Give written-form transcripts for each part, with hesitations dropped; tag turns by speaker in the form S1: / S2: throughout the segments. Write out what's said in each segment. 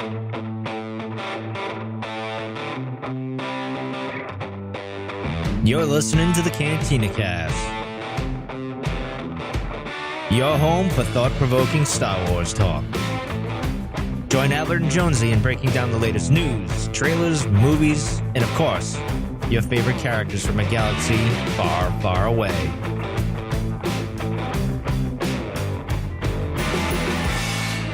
S1: You're listening to the Cantina Cast, your home for thought-provoking Star Wars talk. Join Albert and Jonesy in breaking down the latest news, trailers, movies, and of course, your favorite characters from a galaxy far, far away.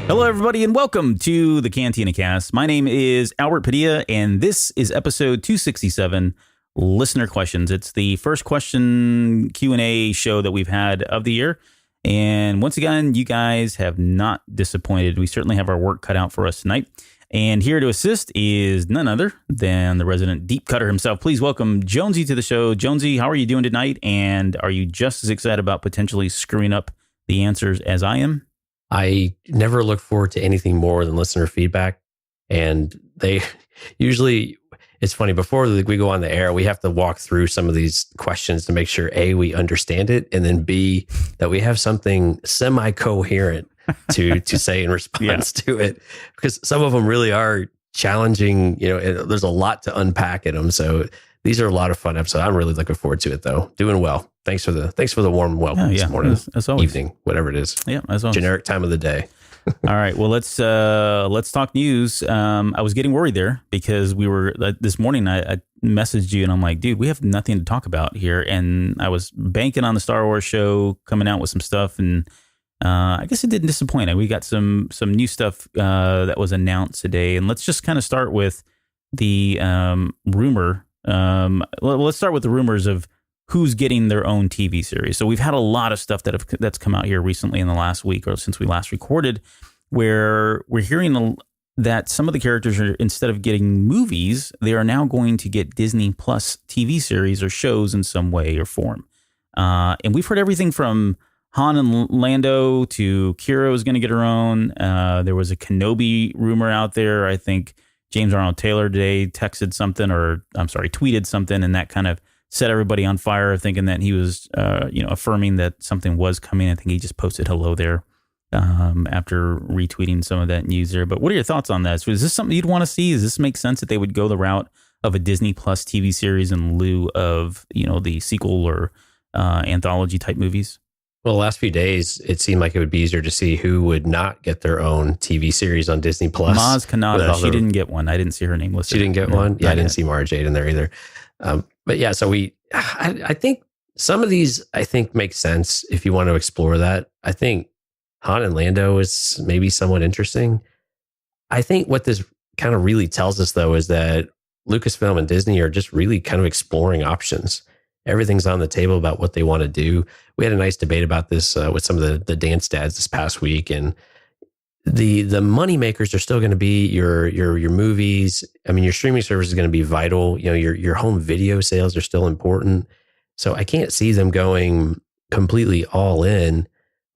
S2: Hello, everybody, and welcome to the Cantina Cast. My name is Albert Padilla, and this is episode 267, Listener Questions. It's the first question Q&A show that we've had of the year. And once again, you guys have not disappointed. We certainly have our work cut out for us tonight. And here to assist is none other than the resident deep cutter himself. Please welcome Jonesy to the show. Jonesy, how are you doing tonight? And are you just as excited about potentially screwing up the answers as I am?
S3: I never look forward to anything more than listener feedback. And they usually, it's funny, before we go on the air, we have to walk through some of these questions to make sure A, we understand it, and then B, that we have something semi-coherent to say in response to it. Because some of them really are challenging, there's a lot to unpack in them. So these are a lot of fun episodes. I'm really looking forward to it, though. Doing well. Thanks for the warm welcome this morning,
S2: as always.
S3: Evening, whatever it is.
S2: Yeah, as always.
S3: Generic time of the day.
S2: All right. Well, let's talk news. I was getting worried there because we were this morning. I messaged you and I'm like, dude, we have nothing to talk about here. And I was banking on the Star Wars show coming out with some stuff, and I guess it didn't disappoint. We got some new stuff that was announced today, and let's just kind of start with the rumor. Let's start with the rumors of who's getting their own TV series. So we've had a lot of stuff that's come out here recently in the last week or since we last recorded, where we're hearing that some of the characters are, instead of getting movies, they are now going to get Disney Plus TV series or shows in some way or form. And we've heard everything from Han and Lando to Qi'ra is going to get her own. There was a Kenobi rumor out there. I think James Arnold Taylor today tweeted something, and that kind of set everybody on fire, thinking that he was, affirming that something was coming. I think he just posted hello there after retweeting some of that news there. But what are your thoughts on that? So is this something you'd want to see? Does this make sense that they would go the route of a Disney Plus TV series in lieu of, the sequel or anthology type movies?
S3: Well, the last few days, it seemed like it would be easier to see who would not get their own TV series on Disney Plus.
S2: Maz Kanata, she didn't get one. I didn't see her name listed.
S3: She didn't get one? Yeah, I didn't see Mara Jade in there either. But yeah, so I think some of these, make sense if you want to explore that. I think Han and Lando is maybe somewhat interesting. I think what this kind of really tells us, though, is that Lucasfilm and Disney are just really kind of exploring options. Everything's on the table about what they want to do. We had a nice debate about this with some of the dance dads this past week, and the money makers are still going to be your movies. I mean, your streaming service is going to be vital. Your home video sales are still important. So I can't see them going completely all in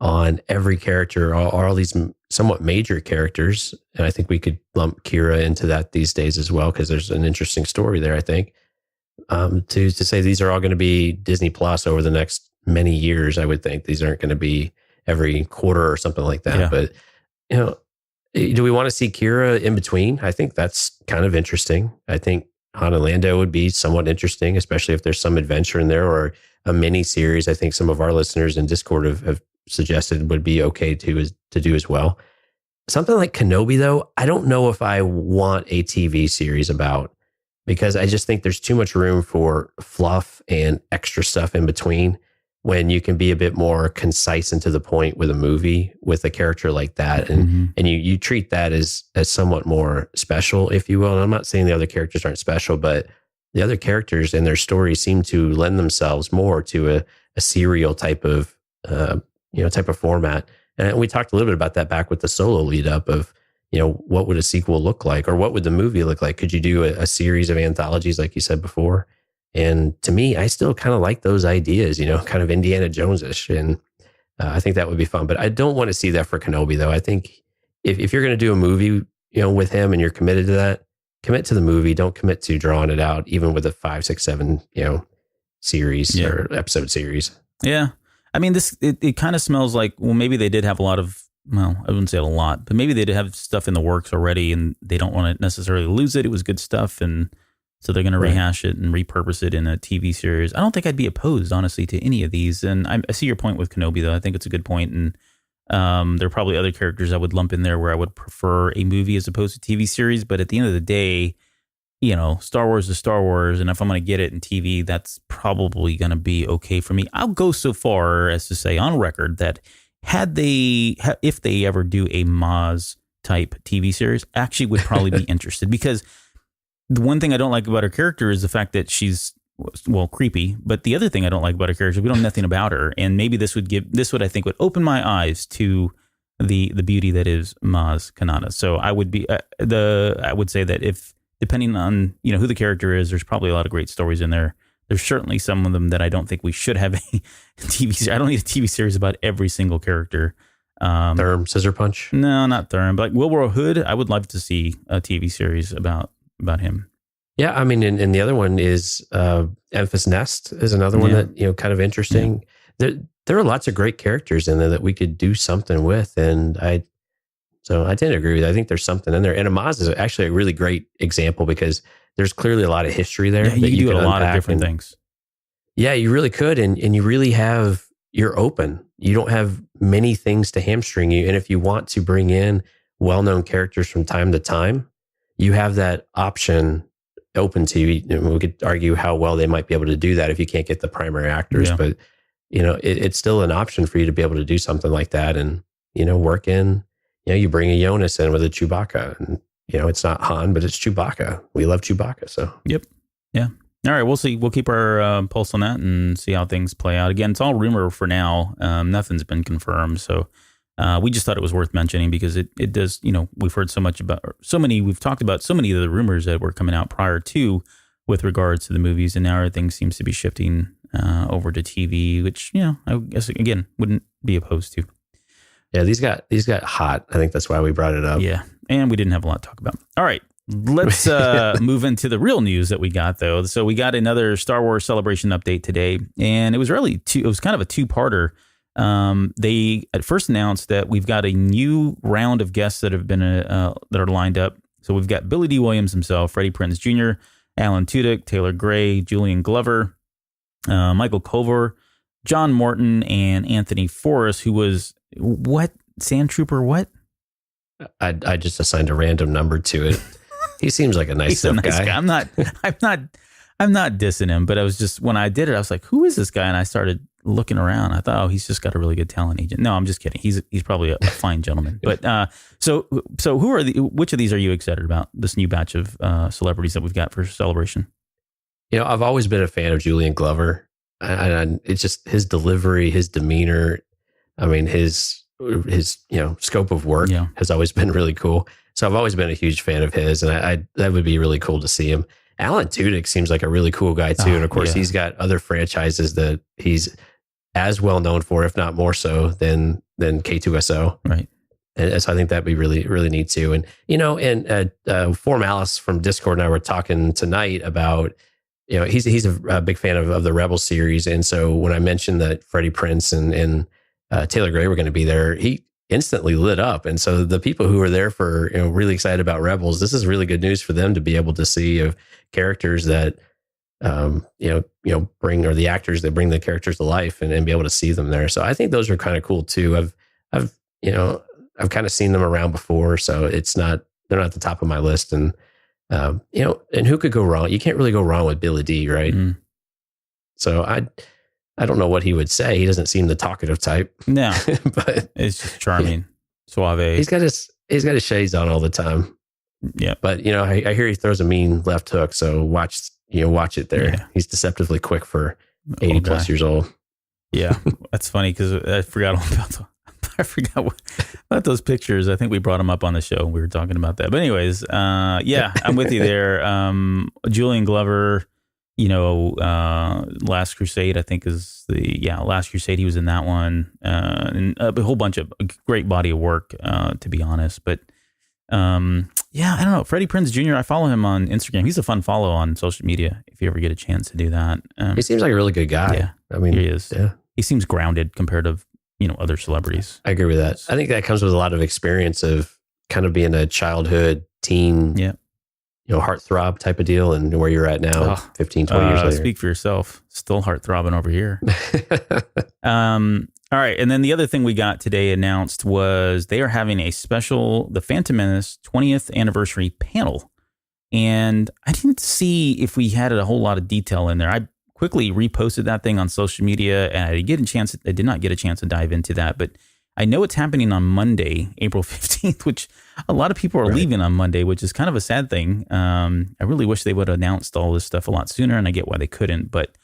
S3: on every character or all these somewhat major characters. And I think we could lump Qi'ra into that these days as well, because there's an interesting story there, I think. To say these are all going to be Disney Plus over the next many years, I would think these aren't going to be every quarter or something like that. Yeah. But do we want to see Qi'ra in between? I think that's kind of interesting. I think Han and Lando would be somewhat interesting, especially if there's some adventure in there or a mini series. I think some of our listeners in Discord have suggested would be okay to do as well. Something like Kenobi, though, I don't know if I want a TV series about, because I just think there's too much room for fluff and extra stuff in between, when you can be a bit more concise and to the point with a movie with a character like that. And and you treat that as somewhat more special, if you will. And I'm not saying the other characters aren't special, but the other characters and their stories seem to lend themselves more to a serial type of format. And we talked a little bit about that back with the Solo lead up of, what would a sequel look like, or what would the movie look like? Could you do a series of anthologies like you said before? And to me, I still kind of like those ideas, kind of Indiana Jones-ish. And I think that would be fun. But I don't want to see that for Kenobi, though. I think if you're going to do a movie, with him and you're committed to that, commit to the movie. Don't commit to drawing it out, even with a 5, 6, 7, series or episode series.
S2: Yeah. I mean, it kind of smells like, well, maybe they did have a lot of well, I wouldn't say a lot, but maybe they'd have stuff in the works already and they don't want to necessarily lose it. It was good stuff. And so they're going to rehash it and repurpose it in a TV series. I don't think I'd be opposed, honestly, to any of these. And I see your point with Kenobi, though. I think it's a good point. And there are probably other characters I would lump in there where I would prefer a movie as opposed to TV series. But at the end of the day, you know, Star Wars is Star Wars. And if I'm going to get it in TV, that's probably going to be okay for me. I'll go so far as to say on record that if they ever do a Maz type TV series, I actually would probably be interested, because the one thing I don't like about her character is the fact that she's, well, creepy. But the other thing I don't like about her character is we don't know nothing about her. And maybe this would I think would open my eyes to the beauty that is Maz Kanata. So I would be I would say that if, depending on, you know, who the character is, there's probably a lot of great stories in there. There's certainly some of them that I don't think we should have a TV series. I don't need a TV series about every single character.
S3: Therm, Scissor Punch?
S2: No, not Therm. But like Wilbur Hood, I would love to see a TV series about him.
S3: Yeah, I mean, and the other one is Memphis Nest is another one that, you know, kind of interesting. Yeah. There are lots of great characters in there that we could do something with, and I tend to agree with you. I think there's something in there. And Amaz is actually a really great example because there's clearly a lot of history there.
S2: Yeah, you do a lot of different things.
S3: Yeah, you really could. And you really you're open. You don't have many things to hamstring you. And if you want to bring in well-known characters from time to time, you have that option open to you. We could argue how well they might be able to do that if you can't get the primary actors. Yeah. But, you know, it's still an option for you to be able to do something like that and, you know, work in, you know, you bring a Jonas in with a Chewbacca and, you know, it's not Han, but it's Chewbacca. We love Chewbacca. So,
S2: yep. Yeah. All right. We'll see. We'll keep our pulse on that and see how things play out. Again, it's all rumor for now. Nothing's been confirmed. So we just thought it was worth mentioning because it does, you know, we've heard we've talked about so many of the rumors that were coming out prior to with regards to the movies. And now everything seems to be shifting over to TV, which, you know, I guess, again, wouldn't be opposed to.
S3: Yeah, these got hot. I think that's why we brought it up.
S2: Yeah, and we didn't have a lot to talk about. All right, let's move into the real news that we got, though. So we got another Star Wars Celebration update today, and it was it was kind of a two-parter. They at first announced that we've got a new round of guests that have been that are lined up. So we've got Billy D. Williams himself, Freddie Prinze Jr., Alan Tudyk, Taylor Gray, Julian Glover, Michael Culver, John Morton, and Anthony Forrest, who was Sand Trooper? What?
S3: I just assigned a random number to it. He seems like a nice guy.
S2: I'm not dissing him, but I was just, when I did it, I was like, who is this guy? And I started looking around. I thought, oh, he's just got a really good talent agent. No, I'm just kidding. He's probably a fine gentleman. But so which of these are you excited about? This new batch of celebrities that we've got for Celebration?
S3: You know, I've always been a fan of Julian Glover, and it's just his delivery, his demeanor. I mean, his you know, scope of work has always been really cool. So I've always been a huge fan of his, and I that would be really cool to see him. Alan Tudyk seems like a really cool guy too, and of course he's got other franchises that he's as well known for, if not more so, than K2SO.
S2: Right.
S3: And so I think that'd be really, really neat too. And you know, and Form Alice from Discord and I were talking tonight about, you know, he's a big fan of the Rebel series, and so when I mentioned that Freddie Prinze and Taylor Gray were going to be there, he instantly lit up. And so the people who are there for, you know, really excited about Rebels, this is really good news for them to be able to see of characters that, you know, bring, or the actors that bring the characters to life and be able to see them there. So I think those are kind of cool too. I've kind of seen them around before, so they're not at the top of my list. And, you know, and who could go wrong? You can't really go wrong with Billy D, right? Mm. So I don't know what he would say. He doesn't seem the talkative type.
S2: No,
S3: but
S2: it's just charming, suave.
S3: He's got his shades on all the time.
S2: Yeah,
S3: but you know, I hear he throws a mean left hook. So watch it there. Yeah. He's deceptively quick for 80 plus years old.
S2: Yeah, that's funny because I forgot about those pictures. I think we brought them up on the show. We were talking about that. But anyways, yeah, I'm with you there. Julian Glover. You know, Last Crusade, I think is Last Crusade. He was in that one, and a whole bunch of great body of work, to be honest. But yeah, I don't know. Freddie Prinze Jr., I follow him on Instagram. He's a fun follow on social media if you ever get a chance to do that.
S3: He seems like a really good guy.
S2: Yeah,
S3: I mean,
S2: he is.
S3: Yeah.
S2: He seems grounded compared to other celebrities.
S3: I agree with that. I think that comes with a lot of experience of kind of being a childhood teen, heartthrob type of deal, and where you're at now, 15, 20 years later.
S2: Speak for yourself. Still heart-throbbing over here. All right. And then the other thing we got today announced was they are having a special, the Phantom Menace 20th anniversary panel. And I didn't see if we had a whole lot of detail in there. I quickly reposted that thing on social media, and I did not get a chance to dive into that, but I know it's happening on Monday, April 15th, which a lot of people are leaving on Monday, which is kind of a sad thing. I really wish they would have announced all this stuff a lot sooner, and I get why they couldn't. But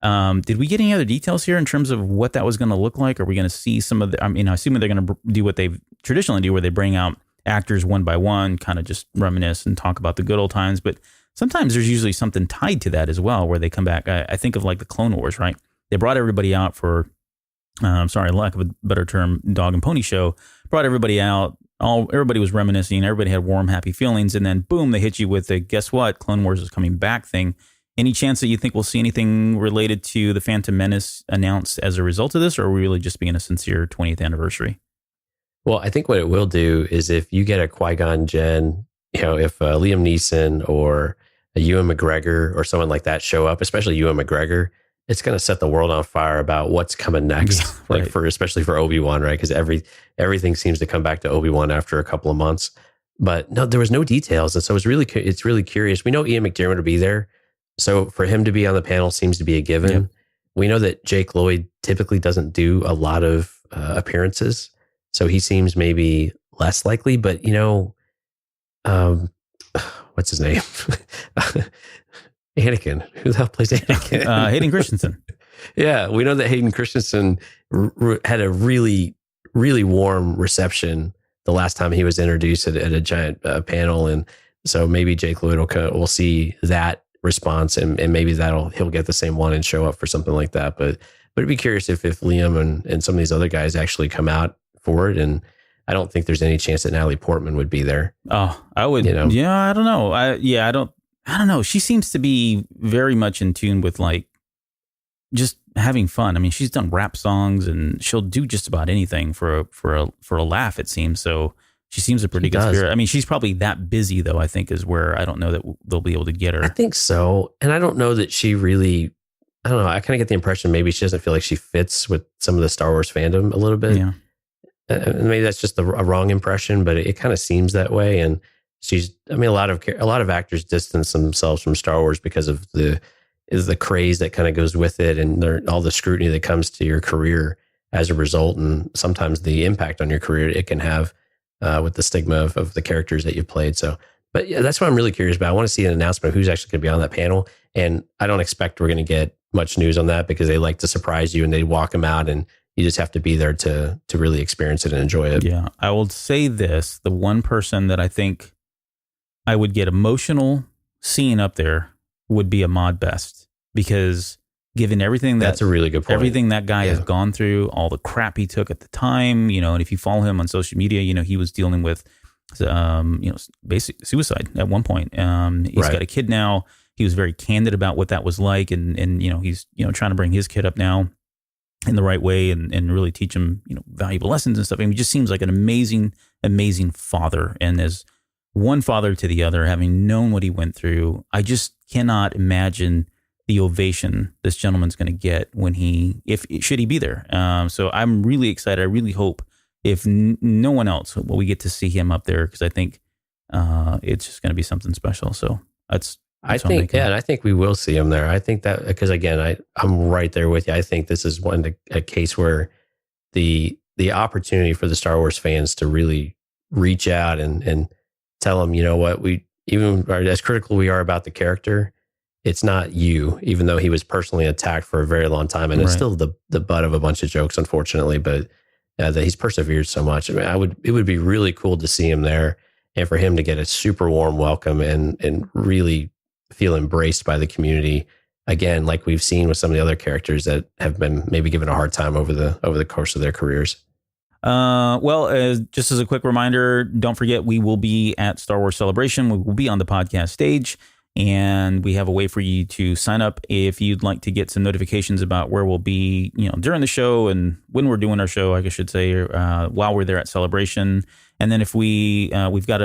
S2: did we get any other details here in terms of what that was going to look like? Are we going to see some of the, assuming they're going to do what they traditionally do, where they bring out actors one by one, kind of just reminisce and talk about the good old times. But sometimes there's usually something tied to that as well, where they come back. I think of like the Clone Wars, right? They brought everybody out for, lack of a better term, dog and pony show, brought everybody out. Everybody was reminiscing. Everybody had warm, happy feelings. And then boom, they hit you with the, guess what? Clone Wars is coming back thing. Any chance that you think we'll see anything related to the Phantom Menace announced as a result of this, or are we really just being a sincere 20th anniversary?
S3: Well, I think what it will do is if you get a Qui-Gon Jinn, if Liam Neeson or a Ewan McGregor or someone like that show up, especially Ewan McGregor, it's going to set the world on fire about what's coming next.
S2: Yeah, right.
S3: Especially for Obi-Wan, right? Because everything seems to come back to Obi-Wan after a couple of months. But no, there was no details, and so it's really curious. We know Ian McDiarmid will be there, so for him to be on the panel seems to be a given. Yep. We know that Jake Lloyd typically doesn't do a lot of appearances, so he seems maybe less likely. But what's his name? Anakin. Who the hell plays Anakin?
S2: Hayden Christensen.
S3: Yeah, we know that Hayden Christensen had a really, really warm reception the last time he was introduced at a giant panel, and so maybe Jake Lloyd will see that response, and maybe he'll get the same one and show up for something like that. But it'd be curious if Liam and some of these other guys actually come out for it. And I don't think there's any chance that Natalie Portman would be there.
S2: Oh, I would. Yeah, I don't know. I don't know. She seems to be very much in tune with like just having fun. I mean, she's done rap songs and she'll do just about anything for a laugh, it seems. So she seems a pretty good spirit. I mean, she's probably that busy though, I think, is where I don't know that they'll be able to get her.
S3: I think so. And I don't know that she really, I don't know. I kind of get the impression maybe she doesn't feel like she fits with some of the Star Wars fandom a little bit.
S2: Yeah.
S3: And maybe that's just a wrong impression, but it kind of seems that way. And a lot of actors distance themselves from Star Wars because of the craze that kind of goes with it, and all the scrutiny that comes to your career as a result, and sometimes the impact on your career it can have with the stigma of the characters that you've played. So, but yeah, that's what I'm really curious about. I want to see an announcement of who's actually going to be on that panel, and I don't expect we're going to get much news on that because they like to surprise you and they walk them out, and you just have to be there to really experience it and enjoy it.
S2: Yeah, I will say this: the one person that I think I would get emotional seeing up there would be Ahmad Best, because given everything
S3: that's a really good point.
S2: Everything that guy has gone through, all the crap he took at the time, and if you follow him on social media, he was dealing with, basic suicide at one point. He's got a kid now. He was very candid about what that was like, and he's trying to bring his kid up now in the right way and really teach him valuable lessons and stuff. I mean, he just seems like an amazing, amazing father, and as one father to the other, having known what he went through, I just cannot imagine the ovation this gentleman's going to get when should he be there. So I'm really excited. I really hope, if no one else, we get to see him up there, because I think it's just going to be something special. So I think we will see him there. I think that, because again, I'm right there with you. I think this is a case where the opportunity for the Star Wars fans to really reach out and tell them, what, we even as critical we are about the character, it's not you, even though he was personally attacked for a very long time, and it's still the butt of a bunch of jokes, unfortunately. But that he's persevered so much. I mean, it would be really cool to see him there, and for him to get a super warm welcome and really feel embraced by the community again, like we've seen with some of the other characters that have been maybe given a hard time over the course of their careers. Just as a quick reminder, don't forget, we will be at Star Wars Celebration. We will be on the podcast stage. And we have a way for you to sign up if you'd like to get some notifications about where we'll be, during the show and when we're doing our show, I should say, while we're there at Celebration. And then if we've got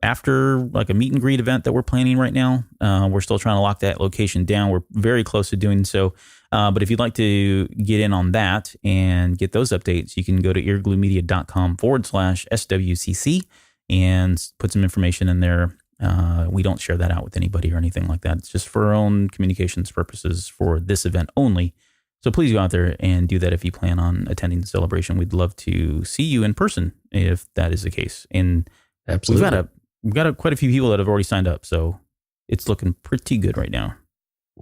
S2: after a meet and greet event that we're planning right now. We're still trying to lock that location down. We're very close to doing so. But if you'd like to get in on that and get those updates, you can go to eargluemedia.com/SWCC and put some information in there. We don't share that out with anybody or anything like that. It's just for our own communications purposes for this event only. So please go out there and do that if you plan on attending the celebration. We'd love to see you in person if that is the case. And
S3: absolutely,
S2: we've got quite a few people that have already signed up, so it's looking pretty good right now.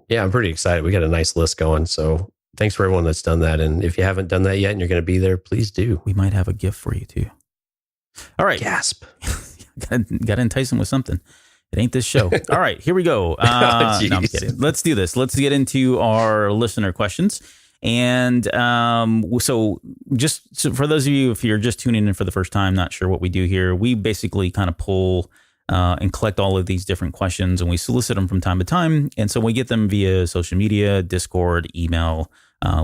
S3: Yeah, I'm pretty excited. We got a nice list going. So thanks for everyone that's done that. And if you haven't done that yet and you're going to be there, please do.
S2: We might have a gift for you too. All right.
S3: Gasp.
S2: Got to entice them with something. It ain't this show. All right, here we go. No, I'm kidding. Let's do this. Let's get into our listener questions. And so for those of you, if you're just tuning in for the first time, not sure what we do here, we basically kind of pull and collect all of these different questions, and we solicit them from time to time. And so we get them via social media, Discord, email.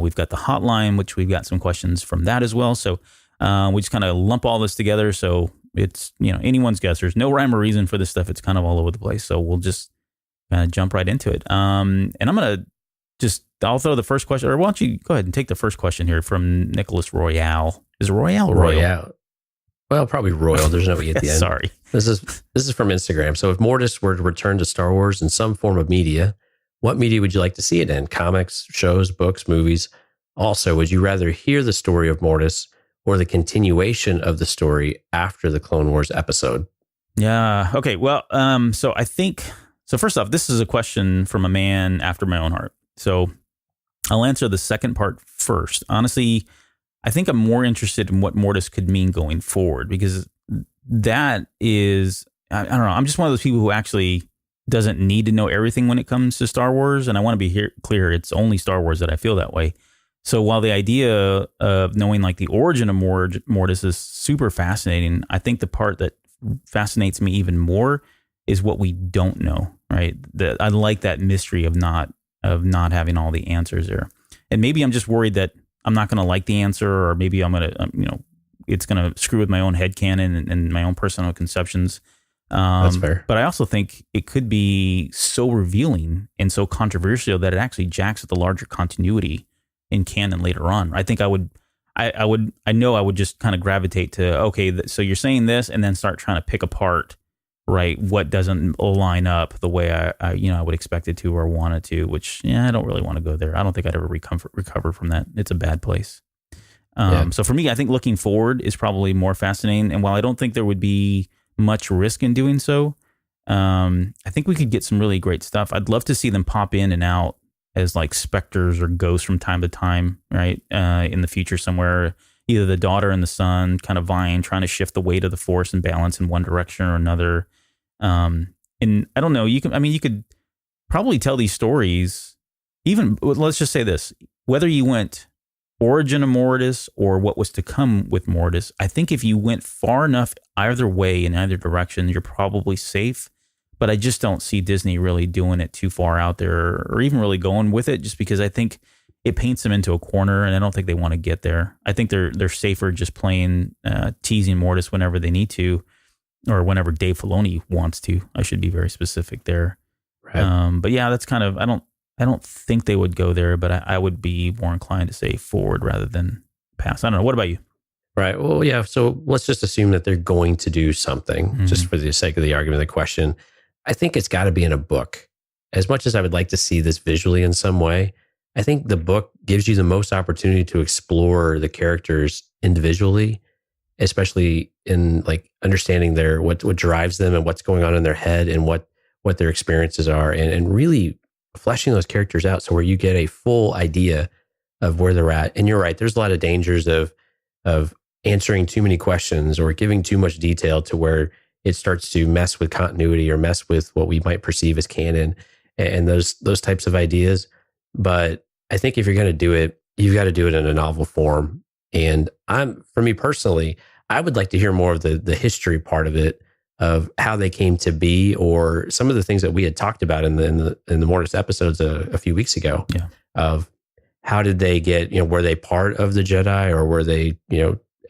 S2: We've got the hotline, which we've got some questions from that as well. So we just kind of lump all this together. So it's, anyone's guess. There's no rhyme or reason for this stuff. It's kind of all over the place. So we'll just kind of jump right into it. And I'm going to I'll throw the first question, or why don't you go ahead and take the first question here from Nicholas Royale. Is it Royale or Royal?
S3: Well, probably Royal. There's no E at the end.
S2: Sorry.
S3: This is from Instagram. So if Mortis were to return to Star Wars in some form of media, what media would you like to see it in? Comics, shows, books, movies? Also, would you rather hear the story of Mortis or the continuation of the story after the Clone Wars episode?
S2: Yeah. Okay. Well, so first off, this is a question from a man after my own heart. So I'll answer the second part first. Honestly, I think I'm more interested in what Mortis could mean going forward, because that is, I don't know, I'm just one of those people who actually doesn't need to know everything when it comes to Star Wars. And I want to be clear, it's only Star Wars that I feel that way. So while the idea of knowing the origin of Mortis is super fascinating, I think the part that fascinates me even more is what we don't know, right? I like that mystery of not having all the answers there. And maybe I'm just worried that I'm not going to like the answer, or maybe I'm going to, it's going to screw with my own headcanon and my own personal conceptions.
S3: That's fair.
S2: But I also think it could be so revealing and so controversial that it actually jacks at the larger continuity in canon later on. I think I know I would just kind of gravitate to, okay, so you're saying this, and then start trying to pick apart, right, what doesn't line up the way I would expect it to or want it to, which, I don't really want to go there. I don't think I'd ever recover from that. It's a bad place. So for me, I think looking forward is probably more fascinating. And while I don't think there would be much risk in doing so, I think we could get some really great stuff. I'd love to see them pop in and out as specters or ghosts from time to time, right? In the future somewhere, either the daughter and the son kind of vying, trying to shift the weight of the Force and balance in one direction or another. And I don't know, you could probably tell these stories, even, let's just say this, whether you went origin of Mortis or what was to come with Mortis, I think if you went far enough either way in either direction, you're probably safe. But I just don't see Disney really doing it too far out there, or even really going with it, just because I think it paints them into a corner, and I don't think they want to get there. I think they're safer just playing, teasing Mortis whenever they need to, or whenever Dave Filoni wants to. I should be very specific there. Right. But yeah, that's kind of, I don't think they would go there, but I would be more inclined to say forward rather than pass. I don't know. What about you?
S3: Right. Well, yeah. So let's just assume that they're going to do something, just for the sake of the argument of the question. I think it's got to be in a book. As much as I would like to see this visually in some way, I think the book gives you the most opportunity to explore the characters individually, especially in understanding what drives them and what's going on in their head and what their experiences are, and really fleshing those characters out, so where you get a full idea of where they're at. And you're right, there's a lot of dangers of answering too many questions or giving too much detail to where it starts to mess with continuity or mess with what we might perceive as canon and those types of ideas. But I think if you're going to do it, you've got to do it in a novel form. And for me personally, I would like to hear more of the history part of it of how they came to be, or some of the things that we had talked about in the Mortis episodes a few weeks ago.
S2: Yeah.
S3: Of how did they get, were they part of the Jedi, or were they,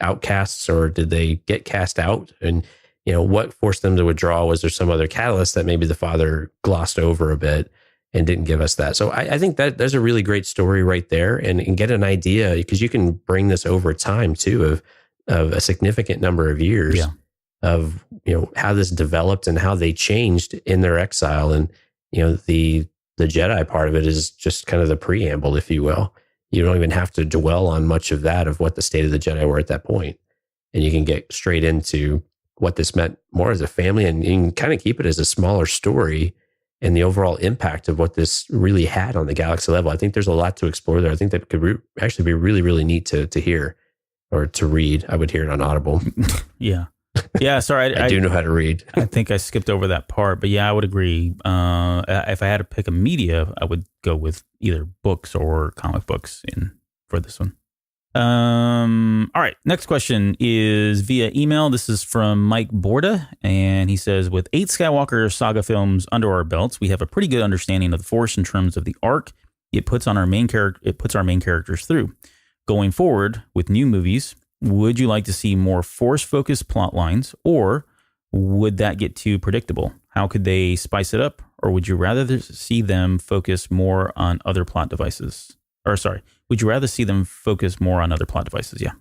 S3: outcasts, or did they get cast out? And, what forced them to withdraw? Was there some other catalyst that maybe the father glossed over a bit and didn't give us that? So I think that there's a really great story right there, and get an idea, because you can bring this over time too, of a significant number of years of, how this developed and how they changed in their exile. And, the Jedi part of it is just kind of the preamble, if you will. You don't even have to dwell on much of that, of what the state of the Jedi were at that point. And you can get straight into what this meant more as a family, and you can kind of keep it as a smaller story and the overall impact of what this really had on the galaxy level. I think there's a lot to explore there. I think that could actually be really, really neat to hear or to read. I would hear it on Audible.
S2: Yeah. Sorry.
S3: I do know how to read.
S2: I think I skipped over that part, but yeah, I would agree. If I had to pick a media, I would go with either books or comic books for this one. All right. Next question is via email. This is from Mike Borda, and he says, with 8 Skywalker saga films under our belts, we have a pretty good understanding of the Force in terms of the arc it puts our main characters through. Going forward with new movies, would you like to see more Force-focused plot lines, or would that get too predictable? How could they spice it up, or would you rather see them focus more on other plot devices? Would you rather see them focus more on other plot devices? Yeah.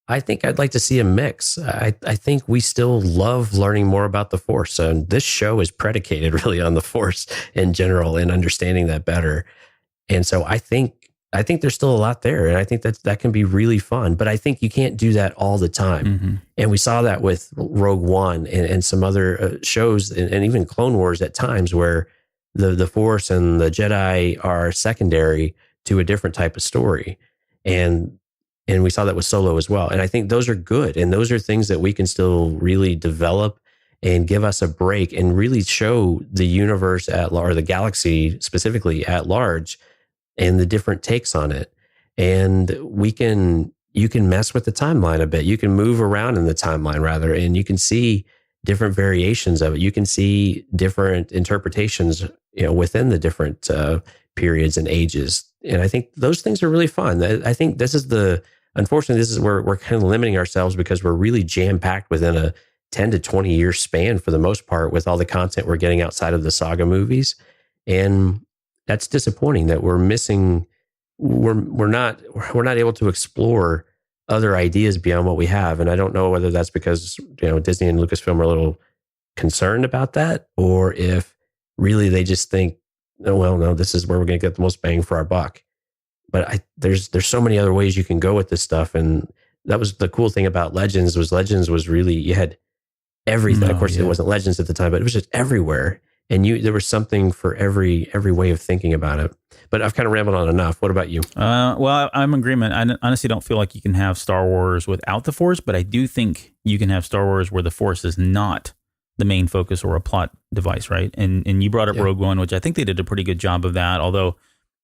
S3: I think I'd like to see a mix. I think we still love learning more about the Force. And this show is predicated really on the Force in general and understanding that better. And so I think there's still a lot there. And I think that can be really fun. But I think you can't do that all the time. Mm-hmm. And we saw that with Rogue One and some other shows, and even Clone Wars at times, where the Force and the Jedi are secondary to a different type of story. And we saw that with Solo as well. And I think those are good. And those are things that we can still really develop and give us a break and really show the universe or the galaxy specifically at large and the different takes on it. And you can mess with the timeline a bit. You can move around in the timeline rather, and you can see different variations of it. You can see different interpretations, within the different periods and ages. And I think those things are really fun. I think unfortunately, this is where we're kind of limiting ourselves, because we're really jam-packed within a 10 to 20 year span for the most part with all the content we're getting outside of the saga movies. And that's disappointing that we're missing, we're not able to explore other ideas beyond what we have. And I don't know whether that's because, Disney and Lucasfilm are a little concerned about that, or if really they just think, oh, well, no, this is where we're going to get the most bang for our buck. But there's so many other ways you can go with this stuff. And that was the cool thing about Legends was really, you had everything. Of course, It wasn't Legends at the time, but it was just everywhere. And there was something for every way of thinking about it. But I've kind of rambled on enough. What about you?
S2: Well, I'm in agreement. I honestly don't feel like you can have Star Wars without the Force, but I do think you can have Star Wars where the Force is not the main focus or a plot device, right? And you brought up Rogue One, which I think they did a pretty good job of that. Although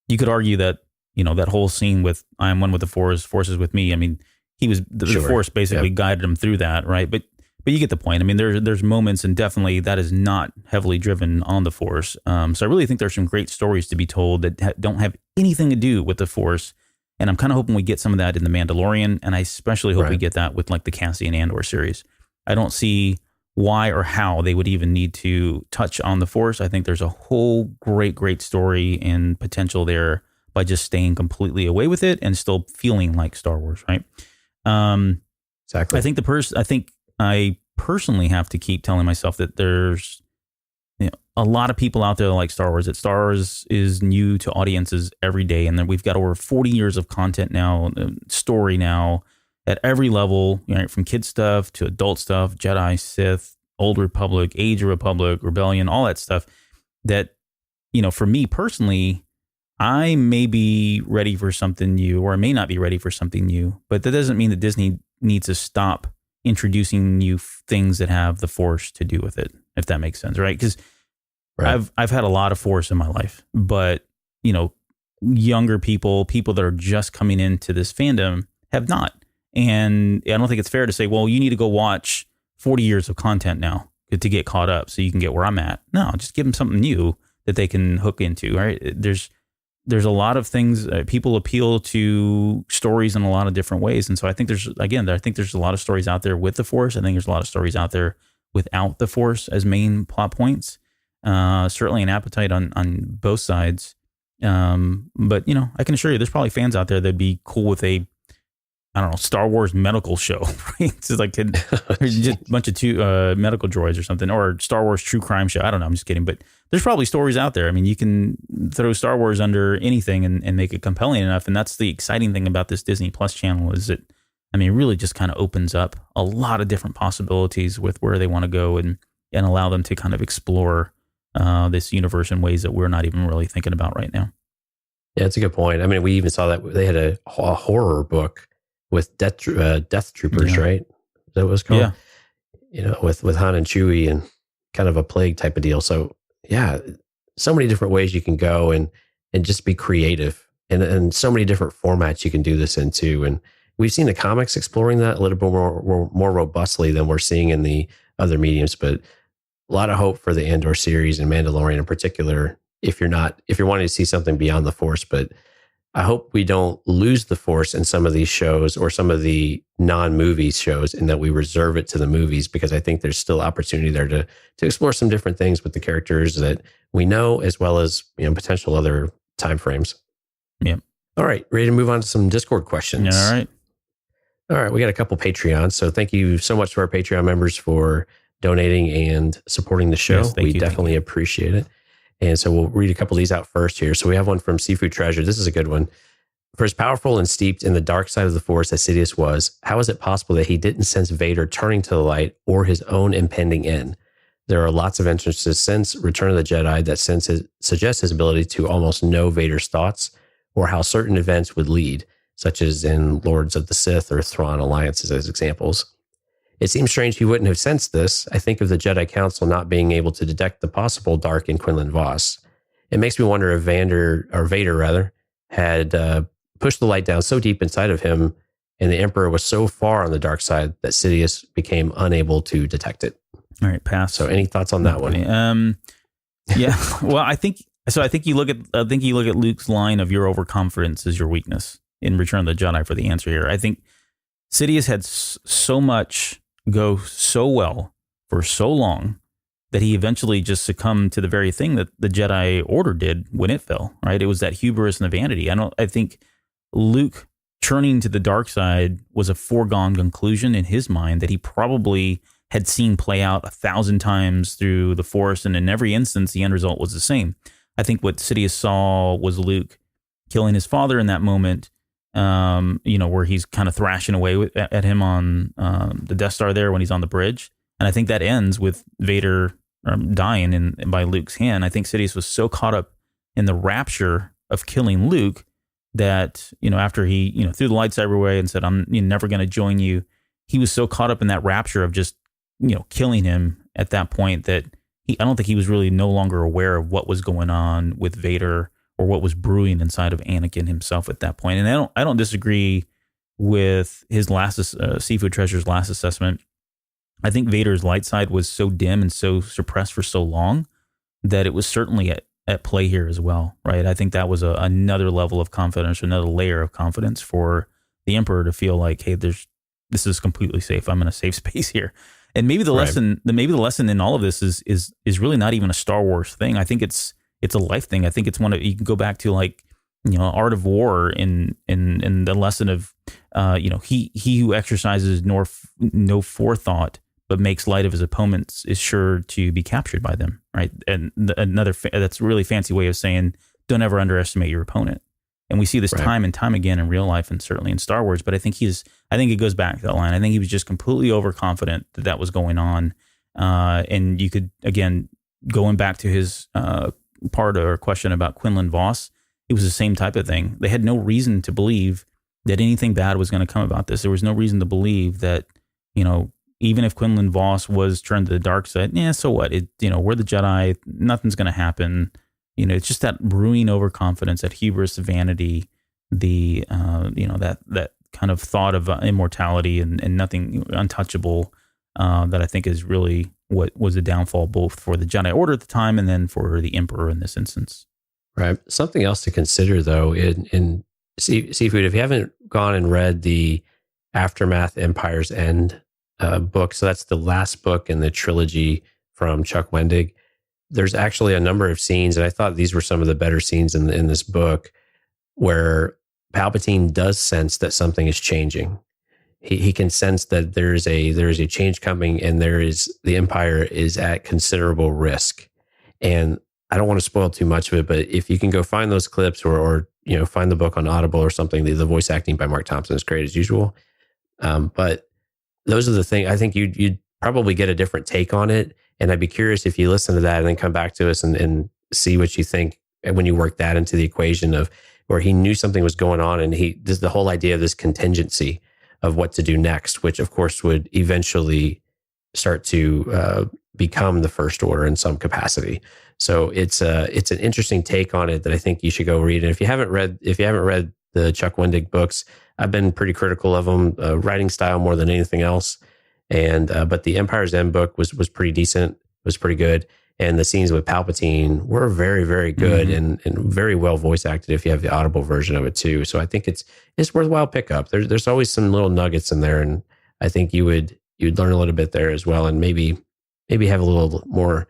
S2: you could argue that, that whole scene with I am one with the Force, Force is with me. I mean, he was the Force basically guided him through that, right? But you get the point. I mean, there's moments, and definitely that is not heavily driven on the Force. So I really think there's some great stories to be told that don't have anything to do with the Force. And I'm kind of hoping we get some of that in The Mandalorian, and I especially hope we get that with like the Cassian Andor series. I don't see why or how they would even need to touch on the Force. I think there's a whole great story and potential there by just staying completely away with it and still feeling like Star Wars, right?
S3: Exactly.
S2: I think I personally have to keep telling myself that there's a lot of people out there that like Star Wars, that Star Wars is new to audiences every day. And then we've got over 40 years of content now, story now at every level, from kid stuff to adult stuff, Jedi, Sith, Old Republic, Age of Republic, Rebellion, all that stuff that, for me personally, I may be ready for something new, or I may not be ready for something new, but that doesn't mean that Disney needs to stop introducing new things that have the Force to do with it, if that makes sense, right? Because I've had a lot of Force in my life, but younger people that are just coming into this fandom have not. And I don't think it's fair to say, well, you need to go watch 40 years of content now, to get caught up so you can get where I'm at. No, just give them something new that they can hook into, right? There's a lot of things, people appeal to stories in a lot of different ways. And so I think there's a lot of stories out there with the Force. I think there's a lot of stories out there without the Force as main plot points. Certainly an appetite on both sides. But I can assure you there's probably fans out there that'd be cool with a, I don't know, Star Wars medical show. Right? It's like just a bunch of medical droids or something, or Star Wars true crime show. I don't know. I'm just kidding. But there's probably stories out there. I mean, you can throw Star Wars under anything and make it compelling enough. And that's the exciting thing about this Disney Plus channel is that, I mean, it really just kind of opens up a lot of different possibilities with where they want to go and allow them to kind of explore this universe in ways that we're not even really thinking about right now.
S3: Yeah, it's a good point. I mean, we even saw that they had a horror book with Death Troopers, right? Is that what it's called? Yeah. With Han and Chewie and kind of a plague type of deal. So yeah, so many different ways you can go and just be creative and so many different formats you can do this into. And we've seen the comics exploring that a little bit more robustly than we're seeing in the other mediums, but a lot of hope for the Andor series and Mandalorian in particular, if you're wanting to see something beyond the Force. But I hope we don't lose the Force in some of these shows or some of the non-movie shows, and that we reserve it to the movies, because I think there's still opportunity there to explore some different things with the characters that we know, as well as potential other time frames.
S2: Yeah.
S3: All right, ready to move on to some Discord questions.
S2: All right.
S3: We got a couple Patreons, so thank you so much to our Patreon members for donating and supporting the show.
S2: Yes,
S3: we definitely appreciate it. And so we'll read a couple of these out first here. So we have one from Seafood Treasure. This is a good one. For as powerful and steeped in the dark side of the Force as Sidious was, how is it possible that he didn't sense Vader turning to the light or his own impending end? There are lots of entrances since Return of the Jedi that suggest his ability to almost know Vader's thoughts or how certain events would lead, such as in Lords of the Sith or Thrawn alliances as examples. It seems strange he wouldn't have sensed this. I think of the Jedi Council not being able to detect the possible dark in Quinlan Vos. It makes me wonder if Vader had pushed the light down so deep inside of him, and the Emperor was so far on the dark side that Sidious became unable to detect it.
S2: All right, pass.
S3: So, any thoughts on that one?
S2: Yeah. Well, I think you look at Luke's line of "your overconfidence is your weakness" in Return of the Jedi for the answer here. I think Sidious had so much go so well for so long that he eventually just succumbed to the very thing that the Jedi Order did when it fell, right? It was that hubris and the vanity. I think Luke turning to the dark side was a foregone conclusion in his mind that he probably had seen play out 1,000 times through the Force, and in every instance, the end result was the same. I think what Sidious saw was Luke killing his father in that moment, where he's kind of thrashing away at him on the Death Star there when he's on the bridge. And I think that ends with Vader dying by Luke's hand. I think Sidious was so caught up in the rapture of killing Luke that, after he, threw the lightsaber away and said, I'm never going to join you, he was so caught up in that rapture of just, killing him at that point that I don't think he was really no longer aware of what was going on with Vader or what was brewing inside of Anakin himself at that point. And I don't disagree with his Seafood Treasure's last assessment. I think Vader's light side was so dim and so suppressed for so long that it was certainly at play here as well, right? I think that was another level of confidence, another layer of confidence for the Emperor to feel like, hey, this is completely safe. I'm in a safe space here. And maybe the lesson in all of this is really not even a Star Wars thing. I think it's a life thing. I think it's one of, you can go back to Art of War in the lesson of, he who exercises no forethought but makes light of his opponents is sure to be captured by them, right? And that's a really fancy way of saying don't ever underestimate your opponent. And we see this time and time again in real life and certainly in Star Wars. But I think it goes back to that line. I think he was just completely overconfident that was going on. And you could, again, going back to his part or question about Quinlan Vos, it was the same type of thing. They had no reason to believe that anything bad was going to come about this. There was no reason to believe that, even if Quinlan Vos was turned to the dark side, so what? We're the Jedi. Nothing's going to happen. It's just that brewing overconfidence, that hubris, vanity, the that kind of thought of immortality and nothing untouchable that I think is really what was the downfall both for the Jedi Order at the time and then for the Emperor in this instance.
S3: Right. Something else to consider, though, in Seafood, if you haven't gone and read the Aftermath Empire's End book, so that's the last book in the trilogy from Chuck Wendig, there's actually a number of scenes, and I thought these were some of the better scenes in this book, where Palpatine does sense that something is changing. He can sense that there is a change coming, and the Empire is at considerable risk. And I don't want to spoil too much of it, but if you can go find those clips or find the book on Audible or something, the voice acting by Mark Thompson is great as usual. But those are the things I think you'd probably get a different take on it. And I'd be curious if you listen to that and then come back to us and see what you think when you work that into the equation of where he knew something was going on, and the whole idea of this contingency of what to do next, which of course would eventually start to become the First Order in some capacity. So it's an interesting take on it that I think you should go read. And if you haven't read the Chuck Wendig books, I've been pretty critical of them, writing style more than anything else. And but the Empire's End book was pretty decent, was pretty good. And the scenes with Palpatine were very, very good and very well voice acted if you have the Audible version of it too. So I think it's worthwhile pickup. There's always some little nuggets in there, and I think you'd learn a little bit there as well, and maybe have a little more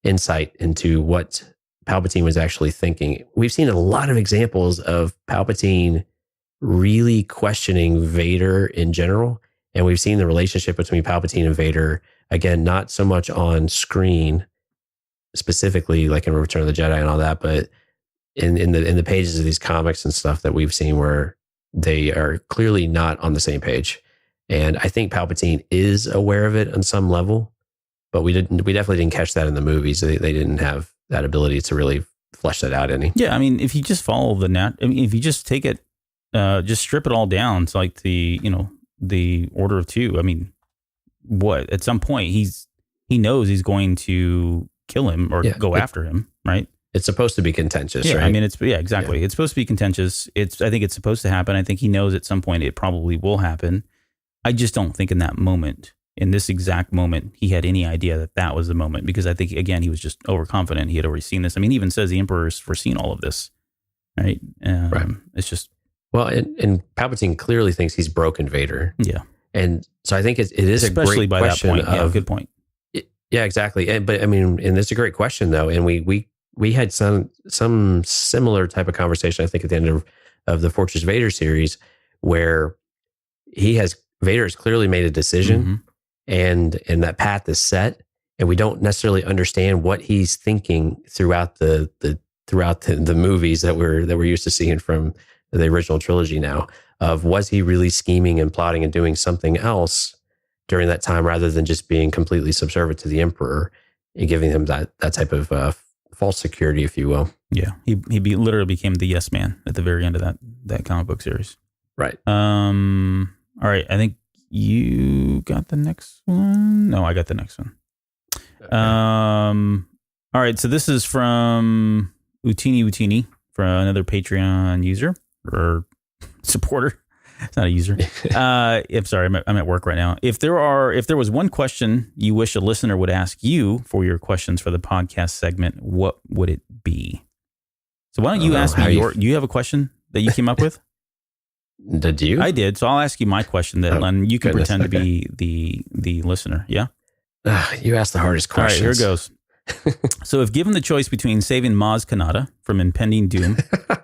S3: insight into what Palpatine was actually thinking. We've seen a lot of examples of Palpatine really questioning Vader in general, and we've seen the relationship between Palpatine and Vader, again, not so much on screen, specifically like in Return of the Jedi and all that, but in the pages of these comics and stuff that we've seen where they are clearly not on the same page. And I think Palpatine is aware of it on some level, but we definitely didn't catch that in the movies. They didn't have that ability to really flesh that out any.
S2: Yeah, I mean, if you just follow if you just take it, just strip it all down, it's like the Order of Two. I mean, what at some point he knows he's going to kill him or go after him, right?
S3: It's supposed to be contentious, right?
S2: I mean, exactly. Yeah. It's supposed to be contentious. I think it's supposed to happen. I think he knows at some point it probably will happen. I just don't think in that moment, in this exact moment, he had any idea that was the moment, because I think, again, he was just overconfident. He had already seen this. I mean, he even says the Emperor's foreseen all of this, right?
S3: Right.
S2: It's just...
S3: Well, and Palpatine clearly thinks he's broken Vader.
S2: Yeah.
S3: And so I think it is
S2: especially
S3: a great
S2: by
S3: question.
S2: That point. Yeah, good point.
S3: Yeah, exactly. But I mean, and it's a great question though. And we had some similar type of conversation, I think, at the end of the Fortress Vader series, where Vader has clearly made a decision, and that path is set, and we don't necessarily understand what he's thinking throughout the movies that we're used to seeing from the original trilogy now. Of was he really scheming and plotting and doing something else during that time, rather than just being completely subservient to the Emperor and giving him that type of false security, if you will.
S2: Yeah, he literally became the yes man at the very end of that comic book series.
S3: Right.
S2: All right. I think you got the next one. No, I got the next one. Okay. All right. So this is from Utini from another Patreon user or supporter. It's not a user. I'm sorry. I'm at work right now. If there was one question you wish a listener would ask you for your questions for the podcast segment, what would it be? So why don't you ask me do you have a question that you came up with?
S3: Did you?
S2: I did. So I'll ask you my question and you can pretend to be the listener. Yeah.
S3: You asked the hardest questions.
S2: All right, here goes. So if given the choice between saving Maz Kanata from impending doom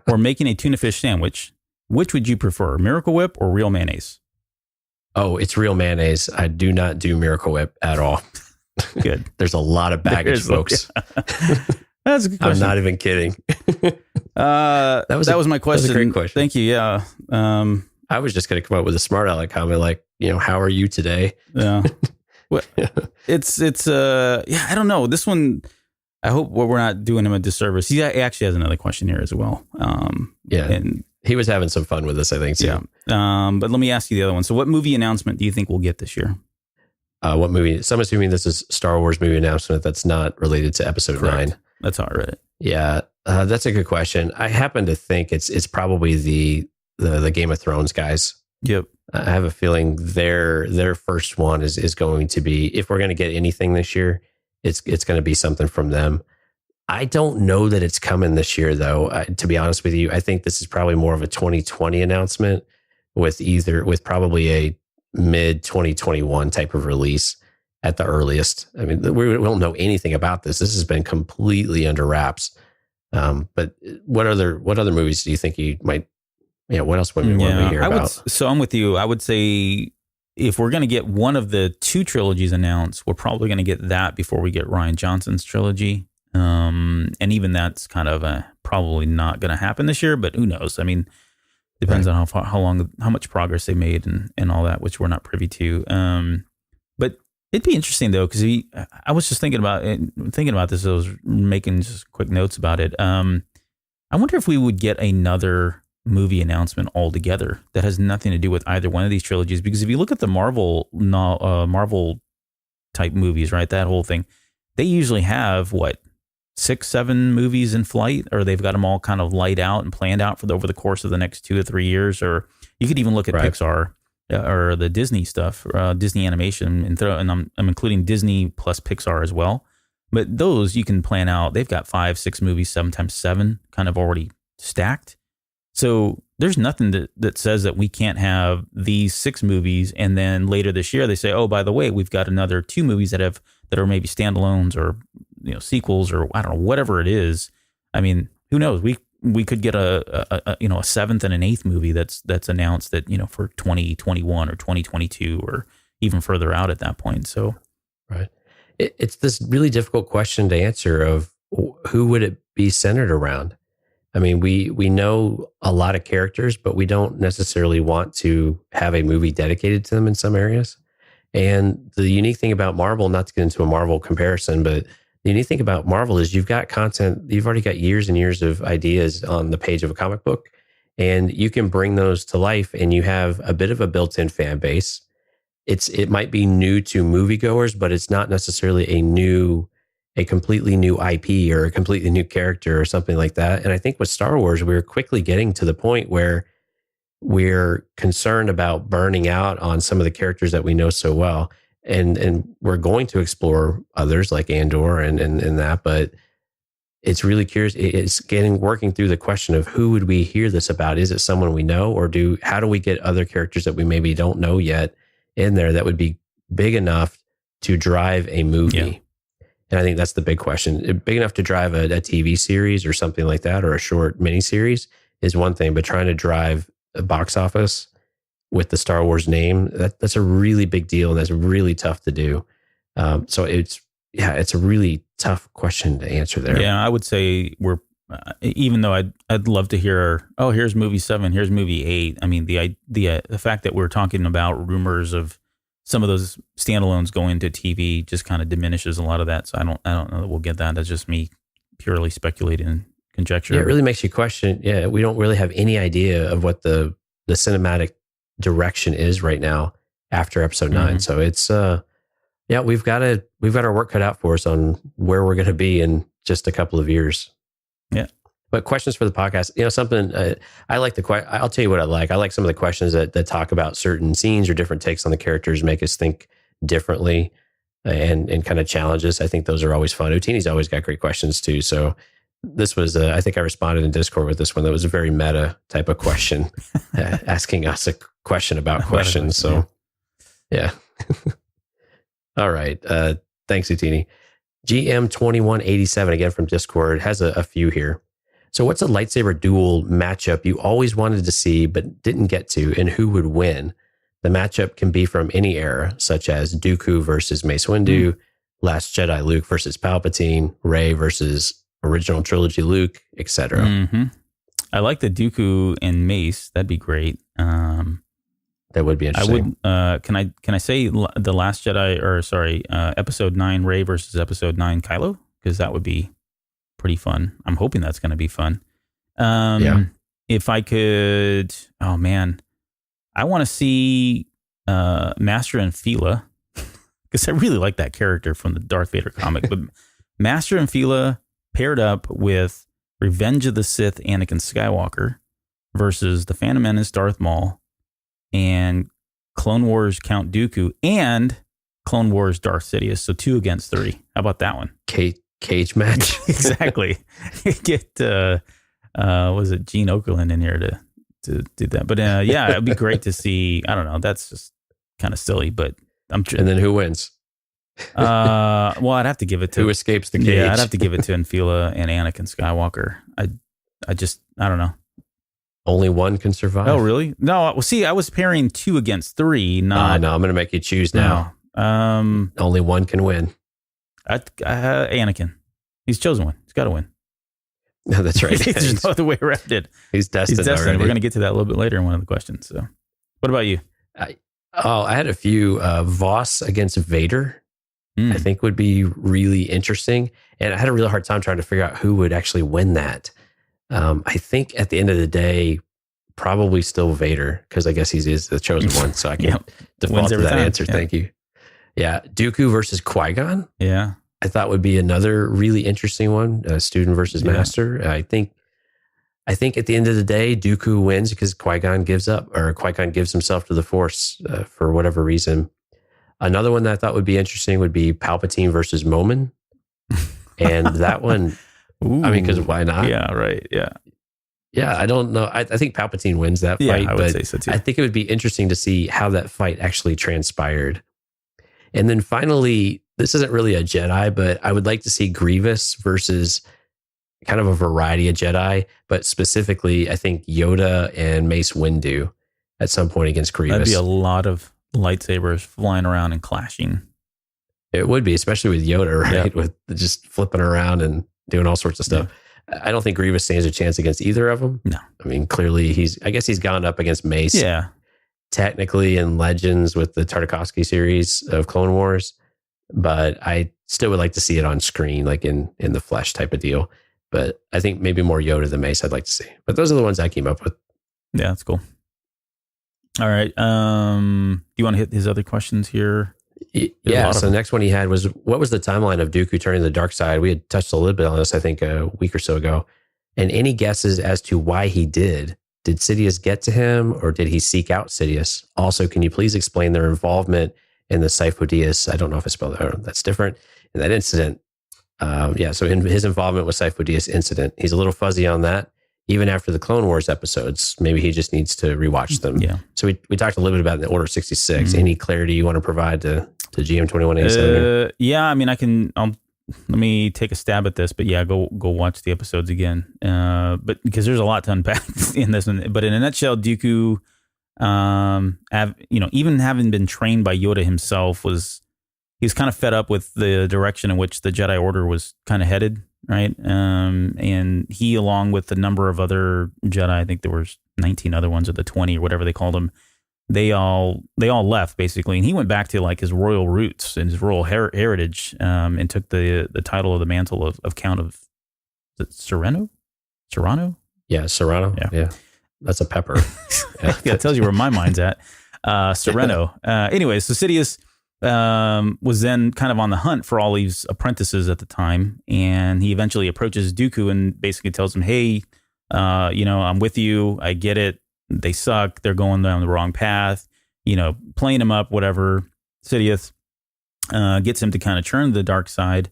S2: or making a tuna fish sandwich, which would you prefer, Miracle Whip or real mayonnaise?
S3: Oh, it's real mayonnaise. I do not do Miracle Whip at all.
S2: Good.
S3: There's a lot of baggage, folks.
S2: That's a good question.
S3: I'm not even kidding.
S2: That was my question.
S3: That was a great question.
S2: Thank you. Yeah.
S3: I was just going to come up with a smart aleck comment like, how are you today?
S2: Yeah. Well, it's I don't know. This one, I hope we're not doing him a disservice. He actually has another question here as well.
S3: Yeah. And he was having some fun with this, I think, too.
S2: Yeah. But let me ask you the other one. So what movie announcement do you think we'll get this year?
S3: What movie? So I'm assuming this is Star Wars movie announcement that's not related to Episode 9.
S2: That's how I read it.
S3: Yeah. That's a good question. I happen to think it's probably the Game of Thrones guys.
S2: Yep.
S3: I have a feeling their first one is going to be, if we're going to get anything this year, it's going to be something from them. I don't know that it's coming this year, though. To be honest with you, I think this is probably more of a 2020 announcement with probably a mid 2021 type of release at the earliest. I mean, we don't know anything about this. This has been completely under wraps. But what other movies do you think you might? Yeah, what else would we want to hear about?
S2: So I'm with you. I would say if we're going to get one of the two trilogies announced, we're probably going to get that before we get Rian Johnson's trilogy. And even that's kind of probably not going to happen this year, but who knows? I mean, depends on how much progress they made and all that, which we're not privy to. But it'd be interesting though, because I was just thinking about this. I was making just quick notes about it. I wonder if we would get another movie announcement altogether that has nothing to do with either one of these trilogies. Because if you look at the Marvel type movies, right, that whole thing, they usually have 6-7 movies in flight, or they've got them all kind of laid out and planned out over the course of the next 2 or 3 years. Or you could even look at Pixar or the Disney stuff, Disney animation, and I'm including Disney plus Pixar as well. But those you can plan out. They've got 5-6 movies, sometimes 7, kind of already stacked. So there's nothing that says that we can't have these 6 movies, and then later this year they say, oh, by the way, we've got another 2 movies that are maybe standalones or sequels, or I don't know, whatever it is. I mean, who knows? We could get a 7th and an 8th movie that's announced that for 2021 or 2022 or even further out at that point. So
S3: right, it's this really difficult question to answer of who would it be centered around. I mean, we know a lot of characters, but we don't necessarily want to have a movie dedicated to them in some areas. And the unique thing about Marvel, not to get into a Marvel comparison, but the unique thing about Marvel is you've got content, you've already got years and years of ideas on the page of a comic book, and you can bring those to life, and you have a bit of a built-in fan base. It might be new to moviegoers, but it's not necessarily a completely new IP or a completely new character or something like that. And I think with Star Wars, we're quickly getting to the point where we're concerned about burning out on some of the characters that we know so well. And we're going to explore others like Andor and that, but it's really curious. It's working through the question of who would we hear this about? Is it someone we know, or how do we get other characters that we maybe don't know yet in there that would be big enough to drive a movie? Yeah. And I think that's the big question. Big enough to drive a TV series or something like that, or a short miniseries is one thing, but trying to drive a box office with the Star Wars name, that's a really big deal, and that's really tough to do. So it's a really tough question to answer there.
S2: Yeah, I would say even though I'd love to hear, oh, here's movie 7, here's movie 8. I mean, the fact that we're talking about rumors of some of those standalones going to TV just kind of diminishes a lot of that. So I don't know that we'll get that. That's just me purely speculating and conjecture.
S3: Yeah, it really makes you question. Yeah, we don't really have any idea of what the cinematic direction is right now after episode 9. So it's we've got our work cut out for us on where we're going to be in just a couple of years.
S2: Yeah.
S3: But questions for the podcast, something I like I'll tell you what I like. I like some of the questions that talk about certain scenes or different takes on the characters, make us think differently and kind of challenge us. I think those are always fun. Utini's always got great questions too. So this was, I think I responded in Discord with this one. That was a very meta type of question, asking us a question about questions. So yeah. All right. Thanks, Utini. GM2187 again from Discord has a few here. So what's a lightsaber duel matchup you always wanted to see but didn't get to, and who would win? The matchup can be from any era, such as Dooku versus Mace Windu, Last Jedi Luke versus Palpatine, Rey versus original trilogy Luke, etc.
S2: Mm-hmm. I like the Dooku and Mace. That'd be great.
S3: That would be interesting.
S2: I would. Can I say the Last Jedi, Episode 9 Rey versus Episode 9 Kylo? Because that would be pretty fun. I'm hoping that's going to be fun. If I could, oh man, I want to see Master and Fila, because I really like that character from the Darth Vader comic. But Master and Fila paired up with Revenge of the Sith Anakin Skywalker versus the Phantom Menace Darth Maul and Clone Wars Count Dooku and Clone Wars Darth Sidious. So 2 against 3. How about that one?
S3: Cage match.
S2: Exactly. Get was it Gene Okerlund in here to do that? But yeah, it'd be great to see. I don't know. That's just kind of silly, but
S3: And then who wins?
S2: Well, I'd have to give it to
S3: Who escapes the cage?
S2: Yeah, I'd have to give it to Enfila and Anakin Skywalker. I don't know.
S3: Only one can survive.
S2: Oh, really? No. Well, see, I was pairing 2 against 3. Not
S3: no, I'm going to make you choose now.
S2: No.
S3: Only one can win.
S2: Anakin. He's chosen one. He's got to win.
S3: No, that's right.
S2: There's no other way around it.
S3: He's destined.
S2: We're going to get to that a little bit later in one of the questions. So, what about you?
S3: I had a few. Voss against Vader, I think would be really interesting. And I had a really hard time trying to figure out who would actually win that. I think at the end of the day, probably still Vader, because I guess he is the chosen one. So I can default to that answer. Thank you. Yeah. Dooku versus Qui-Gon.
S2: Yeah.
S3: I thought would be another really interesting one. Student versus master. I think at the end of the day, Dooku wins because Qui-Gon gives himself to the Force for whatever reason. Another one that I thought would be interesting would be Palpatine versus Momin. And that one,
S2: Ooh,
S3: I mean, because why not?
S2: Yeah, right. Yeah.
S3: Yeah, I don't know. I think Palpatine wins that fight.
S2: I would say so too.
S3: I think it would be interesting to see how that fight actually transpired. And then finally, this isn't really a Jedi, but I would like to see Grievous versus kind of a variety of Jedi, but specifically, I think Yoda and Mace Windu at some point against Grievous.
S2: That'd be a lot of lightsabers flying around and clashing.
S3: It would be, especially with Yoda, right?
S2: Yeah.
S3: With just flipping around and doing all sorts of stuff. Yeah. I don't think Grievous stands a chance against either of them.
S2: No.
S3: I mean, clearly I guess he's gone up against Mace.
S2: Yeah.
S3: Technically in Legends with the Tartakovsky series of Clone Wars, but I still would like to see it on screen, like in the flesh type of deal. But I think maybe more Yoda than Mace I'd like to see. But those are the ones I came up with.
S2: Yeah, that's cool. All right. Do you want to hit his other questions here?
S3: Yeah. So the next one he had was, what was the timeline of Dooku turning to the dark side? We had touched a little bit on this, I think, a week or so ago. And any guesses as to why he did? Did Sidious get to him, or did he seek out Sidious? Also, can you please explain their involvement in the Sifo-Dyas? I don't know if I spelled that. That's different. In that incident. So in his involvement with Sifo-Dyas incident, he's a little fuzzy on that. Even after the Clone Wars episodes, maybe he just needs to rewatch them. Yeah. So we talked a little bit about the Order 66. Mm-hmm. Any clarity you want to provide to GM 2187?
S2: Yeah, I mean, let me take a stab at this, but yeah, go watch the episodes again. But because there's a lot to unpack in this one. But in a nutshell, Dooku, even having been trained by Yoda himself, he was kind of fed up with the direction in which the Jedi Order was kind of headed, right? And he, along with a number of other Jedi, I think there was 19 other ones, or the 20 or whatever they called them, they all left basically, and he went back to like his royal roots and his royal heritage, and took the title of the mantle of Count of Serrano.
S3: Yeah, Serrano. Yeah, that's a pepper.
S2: Yeah, it tells you where my mind's at. Serrano. Anyway, so Sidious was then kind of on the hunt for all these apprentices at the time, and he eventually approaches Dooku and basically tells him, "Hey, I'm with you. I get it. They suck. They're going down the wrong path. Playing him up, whatever." Sidious gets him to kind of turn to the dark side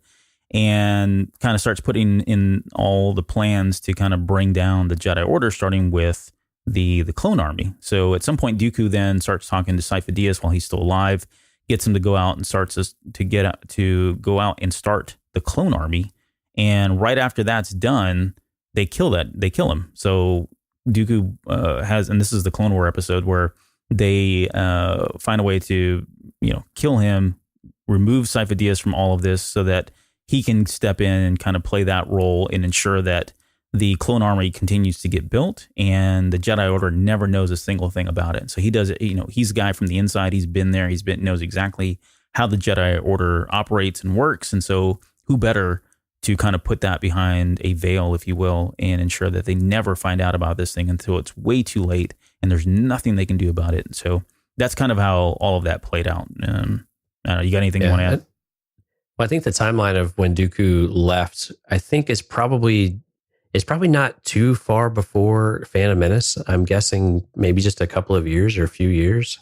S2: and kind of starts putting in all the plans to kind of bring down the Jedi Order, starting with the clone army. So at some point, Dooku then starts talking to Sifo-Dyas while he's still alive, gets him to go out and go out and start the clone army. And right after that's done, they kill him. So Dooku and this is the Clone War episode where they find a way to, kill him, remove Sifo-Dyas from all of this so that he can step in and kind of play that role and ensure that the clone army continues to get built and the Jedi Order never knows a single thing about it. So he does it, he's a guy from the inside. He's been there. Knows exactly how the Jedi Order operates and works. And so who better to kind of put that behind a veil, if you will, and ensure that they never find out about this thing until it's way too late and there's nothing they can do about it. So that's kind of how all of that played out. I don't know, you got anything you want to add?
S3: Well, I think the timeline of when Dooku left, I think is probably not too far before Phantom Menace. I'm guessing maybe just a couple of years or a few years.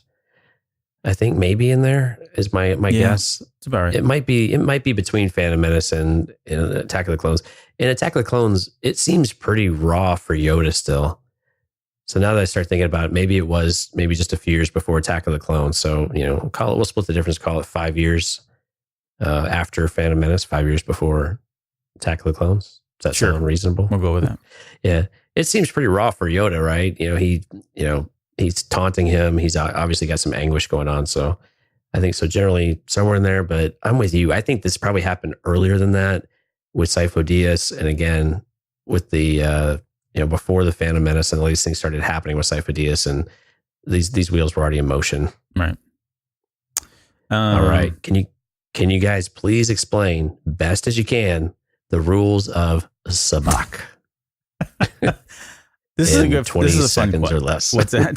S3: I think maybe in there is my guess.
S2: It's about right.
S3: It might be between Phantom Menace and Attack of the Clones. In Attack of the Clones, it seems pretty raw for Yoda still. So now that I start thinking about it, maybe it was just a few years before Attack of the Clones. So, we'll split the difference, call it 5 years after Phantom Menace, 5 years before Attack of the Clones. Does that sound reasonable?
S2: We'll go with that.
S3: Yeah. It seems pretty raw for Yoda, right? He's taunting him. He's obviously got some anguish going on. So I think so generally somewhere in there, but I'm with you. I think this probably happened earlier than that with Sifo Dyas. And again, with the, before the Phantom Menace and all these things started happening with Sifo Dyas, and these wheels were already in motion.
S2: Right.
S3: All right. Can you guys please explain best as you can the rules of sabacc?
S2: This is a good
S3: 20 seconds
S2: fun
S3: or less.
S2: What's that?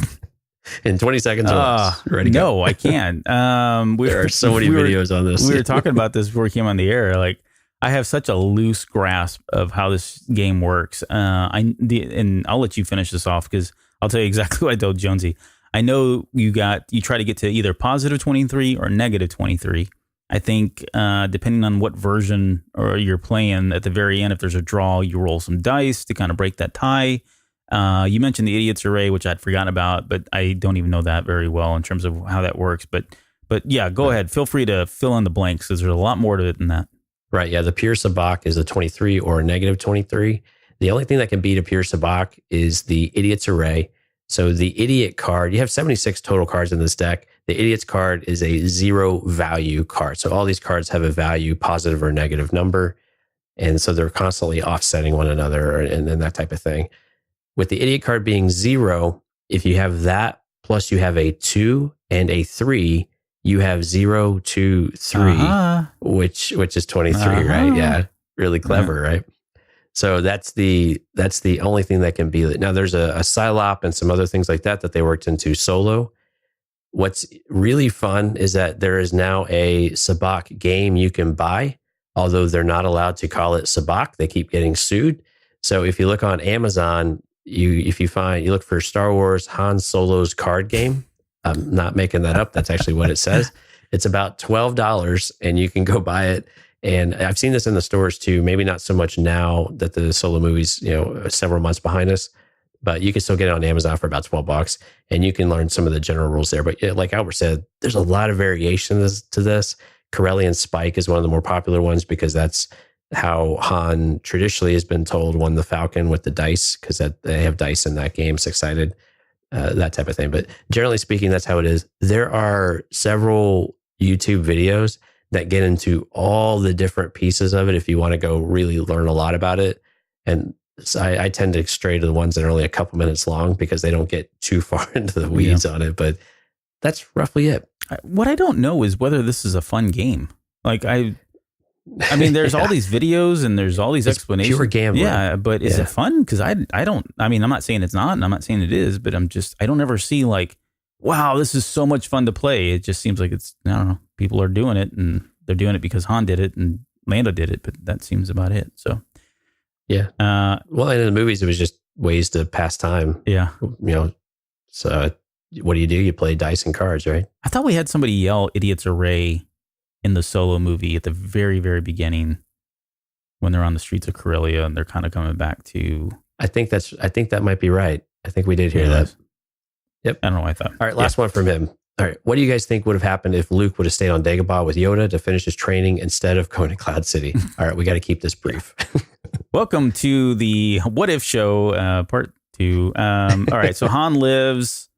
S3: In 20 seconds or less. Ready to go?
S2: No, I can't.
S3: There are so many videos on this.
S2: We were talking about this before we came on the air. Like, I have such a loose grasp of how this game works. And I'll let you finish this off because I'll tell you exactly what I told Jonesy. I know you try to get to either positive 23 or negative 23. I think depending on what version or you're playing, at the very end, if there's a draw, you roll some dice to kind of break that tie. You mentioned the idiot's array, which I'd forgotten about, but I don't even know that very well in terms of how that works. But yeah, go ahead. Feel free to fill in the blanks because there's a lot more to it than that.
S3: Right. Yeah. The pure sabacc is a 23 or a negative 23. The only thing that can beat a pure sabacc is the idiot's array. So the idiot card, you have 76 total cards in this deck. The idiot's card is a 0 value card. So all these cards have a value, positive or negative number. And so they're constantly offsetting one another and that type of thing. With the idiot card being 0, if you have that, plus you have a 2 and a 3, you have 0, 2, 3, which is 23, right? Yeah. Really clever, right? So that's the only thing that can be it. Now there's a Psylop and some other things like that they worked into solo. What's really fun is that there is now a sabacc game you can buy, although they're not allowed to call it sabacc. They keep getting sued. So if you look on Amazon, you look for Star Wars Han Solo's card game. I'm not making that up. That's actually what it says. It's about $12 and you can go buy it. And I've seen this in the stores too. Maybe not so much now that the Solo movie's, several months behind us, but you can still get it on Amazon for about $12 and you can learn some of the general rules there. But like Albert said, there's a lot of variations to this. Corellian Spike is one of the more popular ones because that's how Han traditionally has been told won the Falcon with the dice, because they have dice in that game, six-sided, that type of thing. But generally speaking, that's how it is. There are several YouTube videos that get into all the different pieces of it if you want to go really learn a lot about it. And so I tend to stray to the ones that are only a couple minutes long because they don't get too far into the weeds on it. But that's roughly it.
S2: What I don't know is whether this is a fun game. Like I mean, there's all these videos and there's all these explanations.
S3: Pure gambling.
S2: Yeah, but is it fun? Because I don't. I mean, I'm not saying it's not, and I'm not saying it is, but I don't ever see like, wow, this is so much fun to play. It just seems like it's, I don't know, people are doing it and they're doing it because Han did it and Lando did it, but that seems about it. So,
S3: yeah. Well, and in the movies, it was just ways to pass time.
S2: Yeah.
S3: So what do? You play dice and cards, right?
S2: I thought we had somebody yell "Idiot's Array" in the Solo movie at the very, very beginning when they're on the streets of Corellia and they're kind of coming back to.
S3: I think that might be right. I think we did hear that. Yep.
S2: I don't know what I thought.
S3: All right. Last one from him. All right. What do you guys think would have happened if Luke would have stayed on Dagobah with Yoda to finish his training instead of going to Cloud City? All right. We got to keep this brief.
S2: Welcome to the What If Show, part 2. All right. So Han lives.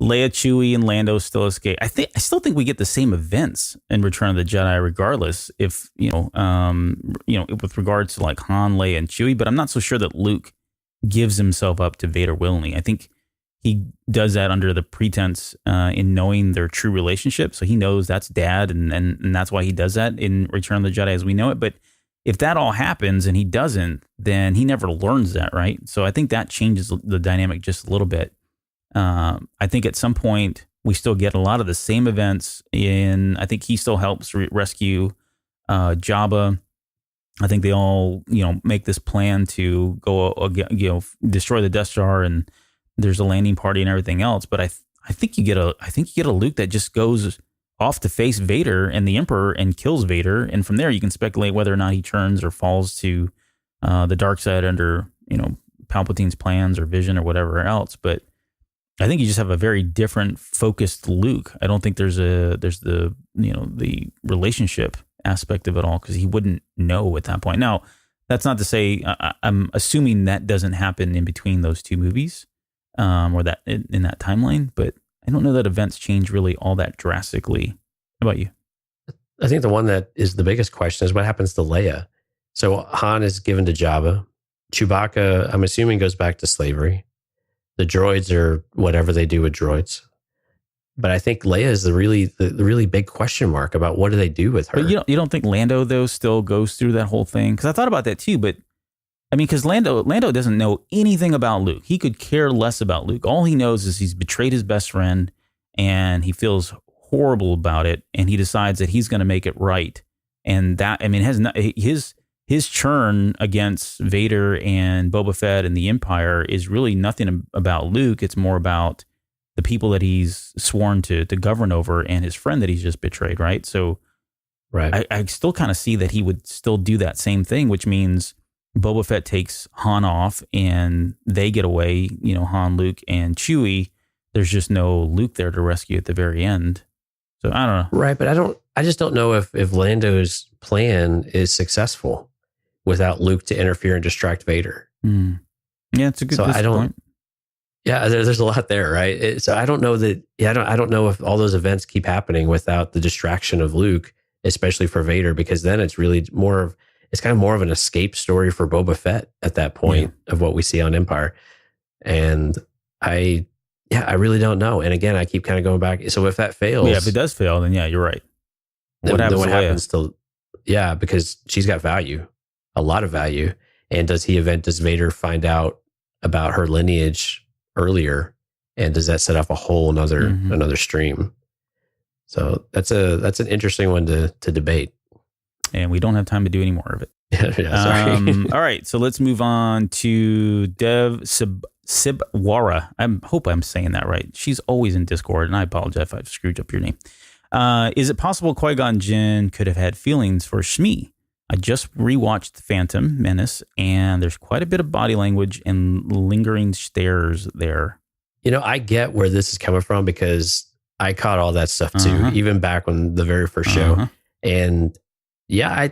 S2: Leia, Chewie, and Lando still escape. I still think we get the same events in Return of the Jedi, regardless. If with regards to like Han, Leia, and Chewie, but I'm not so sure that Luke gives himself up to Vader willingly. I think he does that under the pretense in knowing their true relationship. So he knows that's Dad, and that's why he does that in Return of the Jedi as we know it. But if that all happens and he doesn't, then he never learns that, right? So I think that changes the dynamic just a little bit. I think at some point we still get a lot of the same events I think he still helps rescue Jabba. I think they all, make this plan to go, destroy the Death Star, and there's a landing party and everything else. But I think you get a Luke that just goes off to face Vader and the Emperor and kills Vader, and from there you can speculate whether or not he turns or falls to the dark side under Palpatine's plans or vision or whatever else. But I think you just have a very different focused Luke. I don't think there's the the relationship aspect of it all, because he wouldn't know at that point. Now, that's not to say I'm assuming that doesn't happen in between those two movies, or that in that timeline. But I don't know that events change really all that drastically. How about you?
S3: I think the one that is the biggest question is what happens to Leia. So Han is given to Jabba. Chewbacca, I'm assuming, goes back to slavery. The droids are whatever they do with droids. But I think Leia is the really big question mark about what do they do with her.
S2: But you don't think Lando, though, still goes through that whole thing? Because I thought about that too. But I mean, because Lando doesn't know anything about Luke. He could care less about Luke. All he knows is he's betrayed his best friend, and he feels horrible about it. And he decides that he's going to make it right. And that, I mean, his churn against Vader and Boba Fett and the Empire is really nothing about Luke. It's more about the people that he's sworn to govern over and his friend that he's just betrayed, right? So
S3: right.
S2: I still kind of see that he would still do that same thing, which means Boba Fett takes Han off and they get away, Han, Luke, and Chewie. There's just no Luke there to rescue at the very end. So I don't know.
S3: Right, but I just don't know if Lando's plan is successful without Luke to interfere and distract Vader.
S2: Mm. Yeah, it's a good point.
S3: Yeah, there's a lot there, right? So I don't know that. Yeah, I don't know if all those events keep happening without the distraction of Luke, especially for Vader, because then it's really it's kind of more of an escape story for Boba Fett at that point of what we see on Empire. And I really don't know. And again, I keep kind of going back. So if that fails,
S2: if it does fail, then yeah, you're right.
S3: What happens to? Yeah, because she's got value, a lot of value. And does Vader find out about her lineage earlier, and does that set off a whole another stream? So that's an interesting one to debate,
S2: and we don't have time to do any more of it.
S3: Sorry.
S2: All right, so let's move on to Dev Sibwara. I hope I'm saying that right. She's always in Discord, and I apologize if I've screwed up your name. Is it possible Qui-Gon Jinn could have had feelings for Shmi? I just rewatched Phantom Menace, and there's quite a bit of body language and lingering stares there.
S3: I get where this is coming from because I caught all that stuff too, even back when the very first show. And yeah,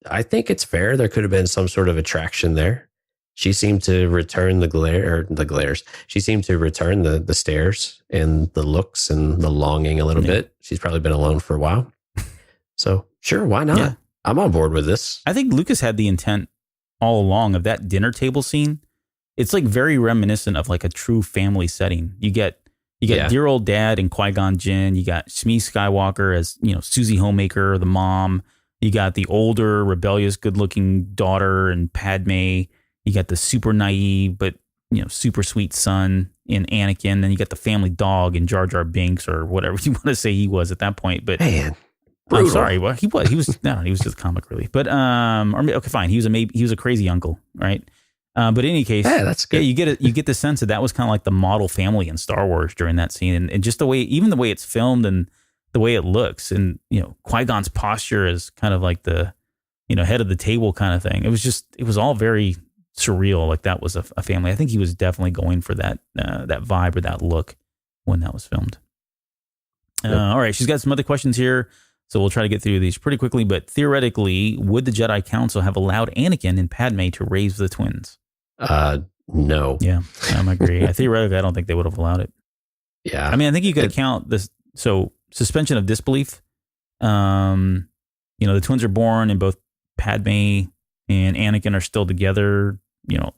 S3: I think it's fair. There could have been some sort of attraction there. She seemed to return the glares. She seemed to return the stares and the looks and the longing a little bit. She's probably been alone for a while. So sure, why not? Yeah. I'm on board with this.
S2: I think Lucas had the intent all along of that dinner table scene. It's like very reminiscent of like a true family setting. You get dear old dad and Qui-Gon Jinn. You got Shmi Skywalker as, Susie Homemaker, the mom. You got the older, rebellious, good-looking daughter and Padme. You got the super naive, but, super sweet son in Anakin. Then you got the family dog in Jar Jar Binks or whatever you want to say he was at that point. But
S3: man.
S2: I'm sorry. Well, he was just comic relief. But okay, fine. He was a crazy uncle, right? But in any case,
S3: that's good.
S2: Yeah, you get the sense that was kind of like the model family in Star Wars during that scene, and just the way it's filmed and the way it looks, and Qui-Gon's posture is kind of like the head of the table kind of thing. It was all very surreal. Like that was a family. I think he was definitely going for that vibe or that look when that was filmed. All right, she's got some other questions here. So we'll try to get through these pretty quickly, but theoretically, would the Jedi Council have allowed Anakin and Padme to raise the twins?
S3: No.
S2: Yeah, I agree. Theoretically, I don't think they would have allowed it.
S3: Yeah.
S2: I mean, I think you could account this. So suspension of disbelief. The twins are born and both Padme and Anakin are still together,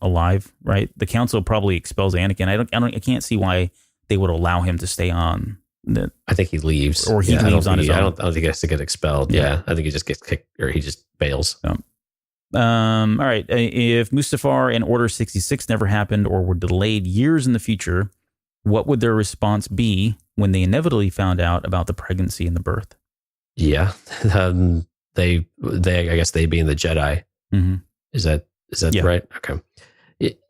S2: alive, right? The Council probably expels Anakin. I can't see why they would allow him to stay on.
S3: I think he leaves,
S2: or he leaves on his own.
S3: I don't think he has to get expelled. Yeah, I think he just gets kicked, or he just bails.
S2: All right. If Mustafar and Order 66 never happened or were delayed years in the future, what would their response be when they inevitably found out about the pregnancy and the birth?
S3: Yeah, they I guess they being the Jedi.
S2: Mm-hmm.
S3: Is that right? Okay.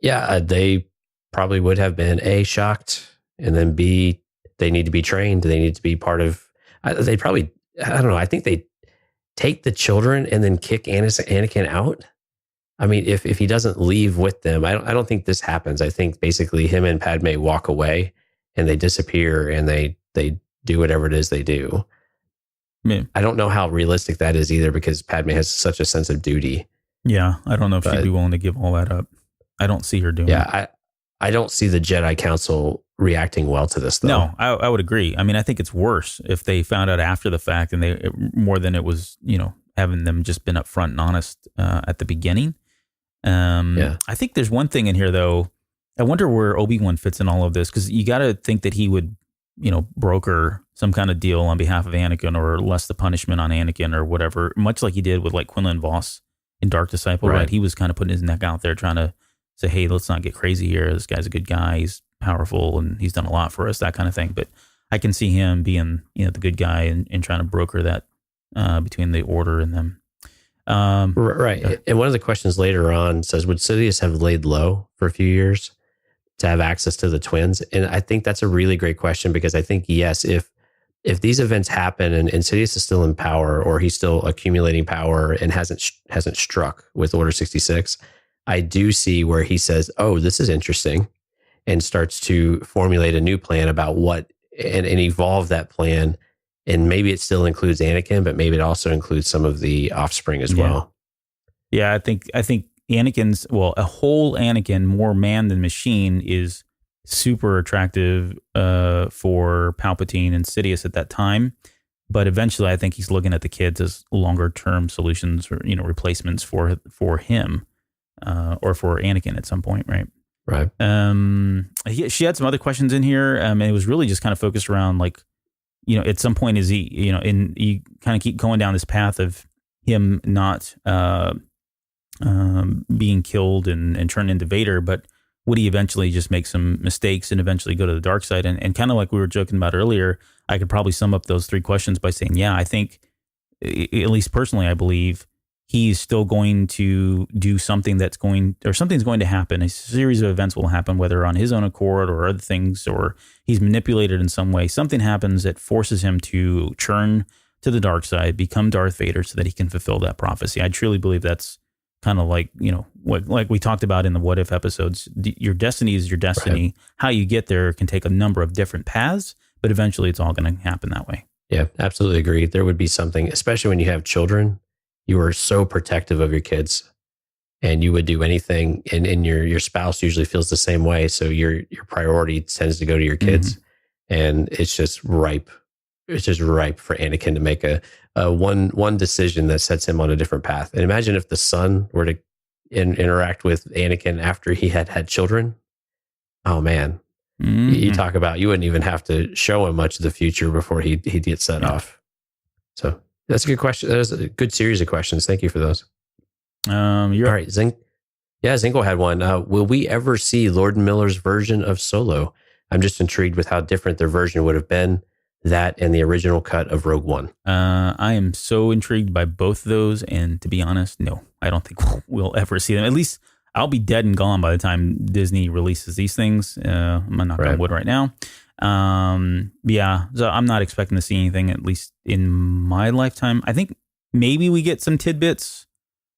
S3: Yeah, they probably would have been A, shocked, and then B, they need to be trained. They need to be part of. They probably. I don't know. I think they take the children and then kick Anakin out. I mean, if he doesn't leave with them, I don't think this happens. I think basically him and Padme walk away and they disappear and they do whatever it is they do.
S2: Yeah.
S3: I don't know how realistic that is either because Padme has such a sense of duty.
S2: Yeah, I don't know if she'd be willing to give all that up. I don't see her doing it.
S3: Yeah, I don't see the Jedi Council reacting well to this, though.
S2: No, I would agree. I mean, I think it's worse if they found out after the fact and more than it was, having them just been upfront and honest at the beginning. I think there's one thing in here, though. I wonder where Obi-Wan fits in all of this, because you got to think that he would, broker some kind of deal on behalf of Anakin or less the punishment on Anakin or whatever, much like he did with like Quinlan Vos in Dark Disciple, right? He was kind of putting his neck out there trying to say, hey, let's not get crazy here. This guy's a good guy. He's powerful and he's done a lot for us, that kind of thing. But I can see him being, the good guy and trying to broker that between the Order and them.
S3: Right. And one of the questions later on says, would Sidious have laid low for a few years to have access to the twins? And I think that's a really great question, because I think, yes, if these events happen and Sidious is still in power, or he's still accumulating power and hasn't struck with Order 66, I do see where he says, oh, this is interesting, and starts to formulate a new plan about what and evolve that plan. And maybe it still includes Anakin, but maybe it also includes some of the offspring as well.
S2: Yeah, I think Anakin's, a whole Anakin, more man than machine, is super attractive for Palpatine and Sidious at that time. But eventually, I think he's looking at the kids as longer term solutions or replacements for him or for Anakin at some point, right?
S3: Right.
S2: She had some other questions in here, and it was really just kind of focused around like, at some point is he, you kind of keep going down this path of him not being killed and turned into Vader, but would he eventually just make some mistakes and eventually go to the dark side? And kind of like we were joking about earlier, I could probably sum up those three questions by saying, yeah, I think, at least personally, I believe he's still going to do something something's going to happen. A series of events will happen, whether on his own accord or other things, or he's manipulated in some way. Something happens that forces him to churn to the dark side, become Darth Vader, so that he can fulfill that prophecy. I truly believe that's kind of like, like we talked about in the What If episodes. Your destiny is your destiny. Right. How you get there can take a number of different paths, but eventually it's all going to happen that way. Yeah,
S3: absolutely agree. There would be something, especially when you have children. You are so protective of your kids, and you would do anything, and your spouse usually feels the same way. So your priority tends to go to your kids, and it's just ripe. It's just ripe for Anakin to make a one decision that sets him on a different path. And imagine if the son were to interact with Anakin after he had children. Oh man, you talk about, you wouldn't even have to show him much of the future before he gets set off. So. That's a good question. That was a good series of questions. Thank you for those. All right. Zinko had one. Will we ever see Lord Miller's version of Solo? I'm just intrigued with how different their version would have been, that and the original cut of Rogue One. I am so intrigued by both of those. And to be honest, no, I don't think we'll ever see them. At least I'll be dead and gone by the time Disney releases these things. I'm not knocking on wood right now. So I'm not expecting to see anything, at least in my lifetime. I think maybe we get some tidbits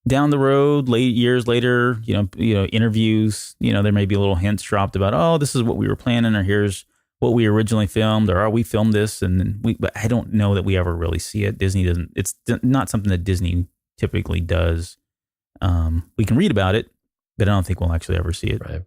S3: down the road, years later, interviews, there may be little hints dropped about, oh, this is what we were planning, or here's what we originally filmed, or we filmed this. But I don't know that we ever really see it. Disney doesn't, it's not something that Disney typically does. We can read about it, but I don't think we'll actually ever see it. Right.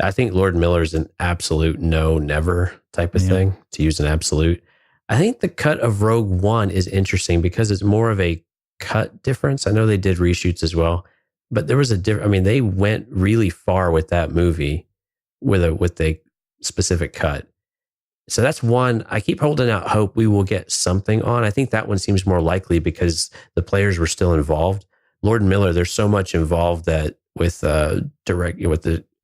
S3: I think Lord Miller's an absolute no, never type of thing, to use an absolute. I think the cut of Rogue One is interesting because it's more of a cut difference. I know they did reshoots as well, but there was a different, they went really far with that movie with a specific cut. So that's one. I keep holding out hope we will get something on. I think that one seems more likely because the players were still involved. Lord Miller, there's so much involved that with the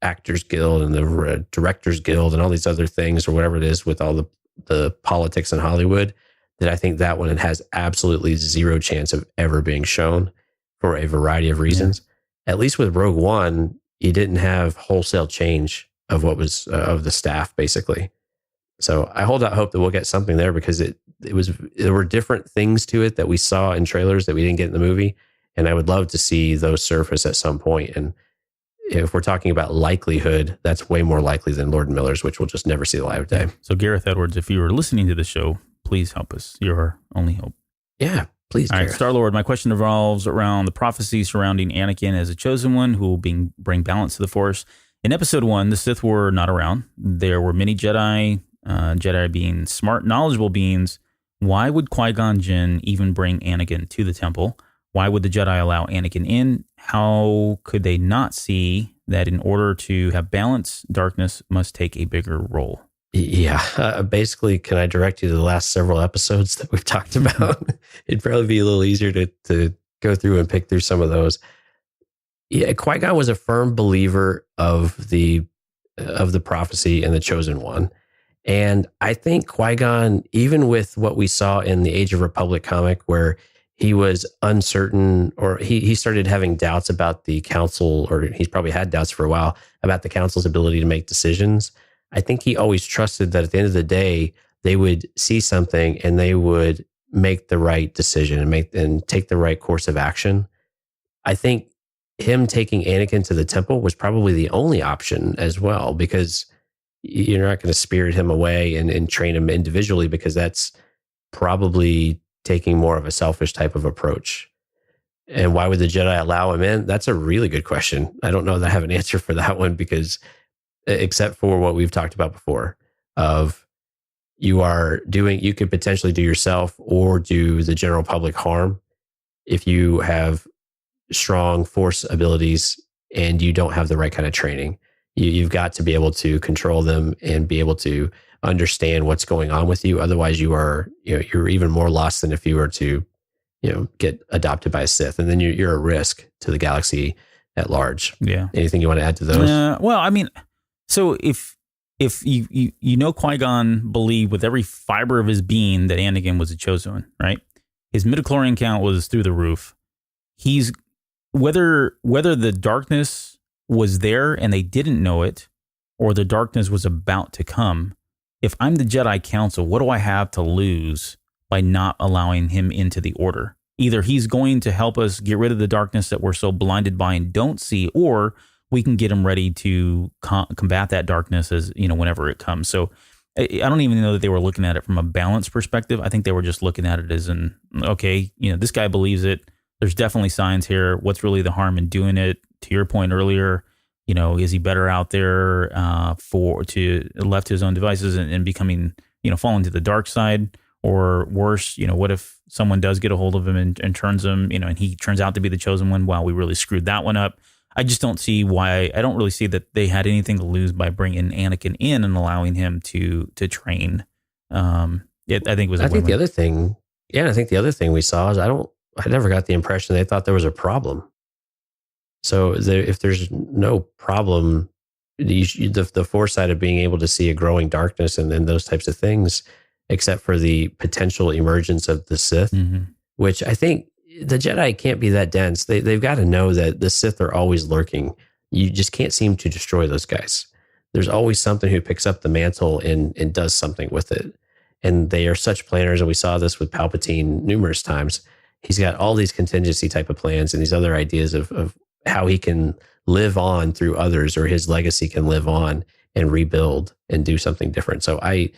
S3: Actors Guild and the Directors Guild and all these other things, or whatever it is, with all the politics in Hollywood, that I think that one has absolutely zero chance of ever being shown for a variety of reasons. Yeah. At least with Rogue One, you didn't have wholesale change of what was of the staff, basically. So I hold out hope that we'll get something there, because there were different things to it that we saw in trailers that we didn't get in the movie. And I would love to see those surface at some point. And if we're talking about likelihood, that's way more likely than Lord and Miller's, which will just never see the light of day.
S2: So Gareth Edwards, if you were listening to the show, please help us. You're our only hope.
S3: Yeah, please.
S2: All right, Star-Lord, my question revolves around the prophecy surrounding Anakin as a chosen one who will bring balance to the Force. In episode 1, the Sith were not around. There were many Jedi, Jedi being smart, knowledgeable beings. Why would Qui-Gon Jinn even bring Anakin to the temple? Why would the Jedi allow Anakin in? How could they not see that in order to have balance, darkness must take a bigger role?
S3: Yeah. Basically, can I direct you to the last several episodes that we've talked about? It'd probably be a little easier to go through and pick through some of those. Yeah, Qui-Gon was a firm believer of the prophecy and the chosen one. And I think Qui-Gon, even with what we saw in the Age of Republic comic, where he was uncertain, or he started having doubts about the council, or he's probably had doubts for a while about the council's ability to make decisions. I think he always trusted that at the end of the day, they would see something and they would make the right decision and take the right course of action. I think him taking Anakin to the temple was probably the only option as well, because you're not going to spirit him away and train him individually, because that's probably taking more of a selfish type of approach. And why would the Jedi allow him in? That's a really good question. I don't know that I have an answer for that one, because except for what we've talked about before of you could potentially do yourself or do the general public harm if you have strong Force abilities and you don't have the right kind of training. You've got to be able to control them and be able to understand what's going on with you. Otherwise, you're even more lost than if you were to, get adopted by a Sith, and then you're a risk to the galaxy at large.
S2: Yeah.
S3: Anything you want to add to those?
S2: Well, I mean, so if you Qui-Gon believed with every fiber of his being that Anakin was a chosen one, right? His midichlorian count was through the roof. He's whether the darkness was there and they didn't know it, or the darkness was about to come. If I'm the Jedi Council, what do I have to lose by not allowing him into the order? Either he's going to help us get rid of the darkness that we're so blinded by and don't see, or we can get him ready to combat that darkness as, whenever it comes. So I don't even know that they were looking at it from a balance perspective. I think they were just looking at it as okay, this guy believes it. There's definitely signs here. What's really the harm in doing it? To your point earlier, is he better out there to left his own devices and becoming, falling to the dark side, or worse, what if someone does get a hold of him and turns him, and he turns out to be the chosen one? Wow, we really screwed that one up. I just don't see why. I don't really see that they had anything to lose by bringing Anakin in and allowing him to train. I think it was.
S3: I think the other thing we saw is I never got the impression they thought there was a problem. So if there's no problem, the foresight of being able to see a growing darkness and those types of things, except for the potential emergence of the Sith, which I think the Jedi can't be that dense. They've got to know that the Sith are always lurking. You just can't seem to destroy those guys. There's always something who picks up the mantle and does something with it. And they are such planners. And we saw this with Palpatine numerous times. He's got all these contingency type of plans and these other ideas of how he can live on through others, or his legacy can live on and rebuild and do something different. So I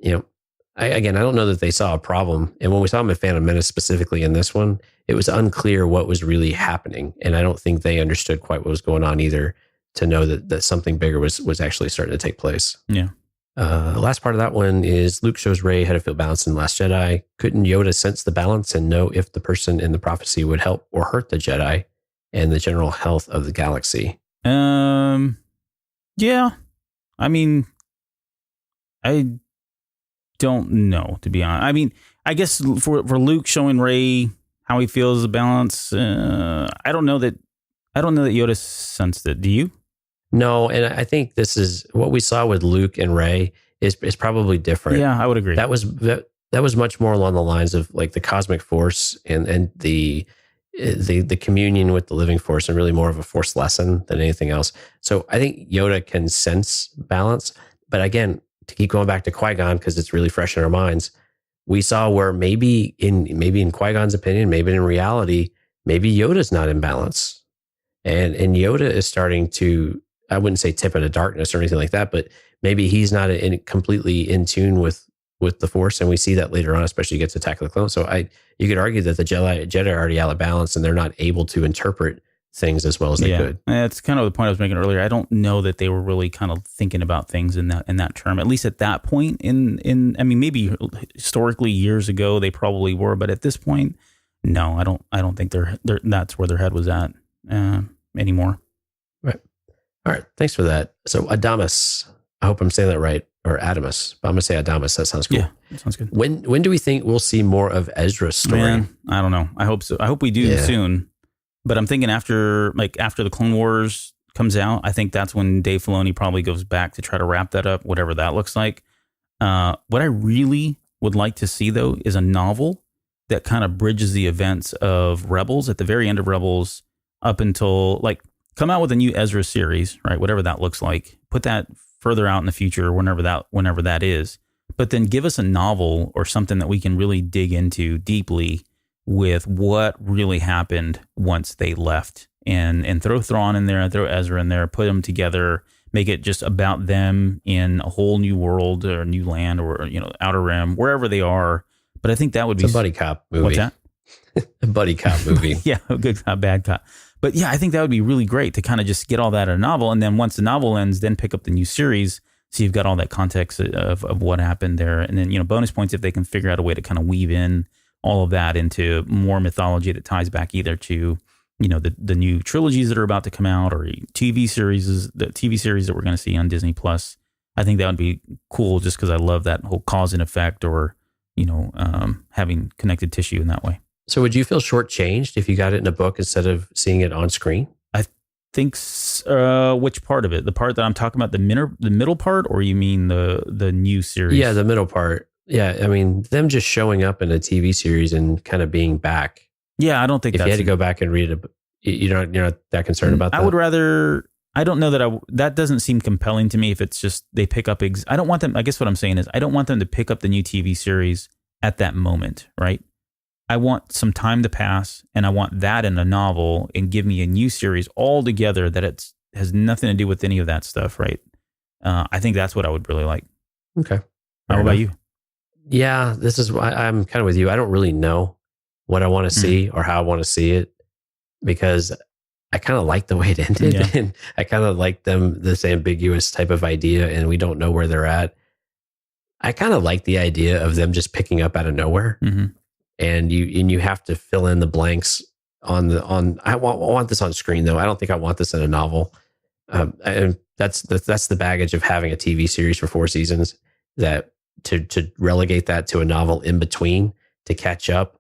S3: don't know that they saw a problem. And when we saw him in Phantom Menace, specifically in this one, it was unclear what was really happening. And I don't think they understood quite what was going on either, to know that something bigger was actually starting to take place.
S2: Yeah.
S3: The last part of that one is Luke shows Rey how to feel balanced in The Last Jedi. Couldn't Yoda sense the balance and know if the person in the prophecy would help or hurt the Jedi and the general health of the galaxy?
S2: Yeah. I mean, I don't know, to be honest. I mean, I guess for Luke showing Rey how he feels the balance, I don't know that Yoda sensed it. Do you?
S3: No, and I think this is what we saw with Luke and Rey is probably different.
S2: Yeah, I would agree.
S3: That was much more along the lines of like the cosmic force and the communion with the living force, and really more of a force lesson than anything else. So I think Yoda can sense balance, but again, to keep going back to Qui-Gon, because it's really fresh in our minds, we saw where maybe in Qui-Gon's opinion, maybe in reality, maybe Yoda's not in balance. And Yoda is starting to, I wouldn't say tip into darkness or anything like that, but maybe he's not completely in tune with the Force. And we see that later on, especially against Attack of the Clones. So you could argue that the Jedi are already out of balance and they're not able to interpret things as well as they could.
S2: That's kind of the point I was making earlier. I don't know that they were really kind of thinking about things in that term, at least at that point in I mean, maybe historically years ago they probably were, but at this point, no, I don't think they're that's where their head was at anymore.
S3: Right. All right. Thanks for that. So Adamas, I hope I'm saying that right, or Adamus, but I'm going to say Adamus. That sounds cool.
S2: Yeah, that sounds good.
S3: When do we think we'll see more of Ezra's story?
S2: Man, I don't know. I hope so. I hope we do soon. But I'm thinking after the Clone Wars comes out, I think that's when Dave Filoni probably goes back to try to wrap that up, whatever that looks like. What I really would like to see, though, is a novel that kind of bridges the events of Rebels at the very end of Rebels up until, like, come out with a new Ezra series, right? Whatever that looks like. Put that further out in the future, whenever that is. But then give us a novel or something that we can really dig into deeply with what really happened once they left, and throw Thrawn in there, throw Ezra in there, put them together, make it just about them in a whole new world or new land or, Outer Rim, wherever they are. But I think that would be
S3: a buddy cop movie.
S2: What's that?
S3: A buddy cop movie.
S2: Yeah, a good cop, bad cop. But yeah, I think that would be really great to kind of just get all that in a novel. And then once the novel ends, then pick up the new series. So you've got all that context of what happened there. And then, bonus points if they can figure out a way to kind of weave in all of that into more mythology that ties back either to, the new trilogies that are about to come out, or the TV series that we're going to see on Disney Plus. I think that would be cool just because I love that whole cause and effect, or, having connected tissue in that way.
S3: So would you feel shortchanged if you got it in a book instead of seeing it on screen?
S2: I think which part of it? The part that I'm talking about, the middle part, or you mean the new series?
S3: Yeah, the middle part. Yeah, I mean, them just showing up in a TV series and kind of being back.
S2: Yeah, I don't think
S3: if you had to go back and read it, you're not that concerned about that.
S2: I would rather. I don't know that doesn't seem compelling to me. If it's just they pick up, I don't want them. I guess what I'm saying is I don't want them to pick up the new TV series at that moment, right? I want some time to pass, and I want that in a novel and give me a new series altogether that has nothing to do with any of that stuff, right? I think that's what I would really like.
S3: Okay.
S2: How about you?
S3: Yeah, this is why I'm kind of with you. I don't really know what I want to see or how I want to see it, because I kind of like the way it ended. Yeah. And I kind of like this ambiguous type of idea, and we don't know where they're at. I kind of like the idea of them just picking up out of nowhere. Mm-hmm. And you have to fill in the blanks I want this on screen, though. I don't think I want this in a novel. And that's the baggage of having a TV series for 4 seasons, that to relegate that to a novel in between to catch up,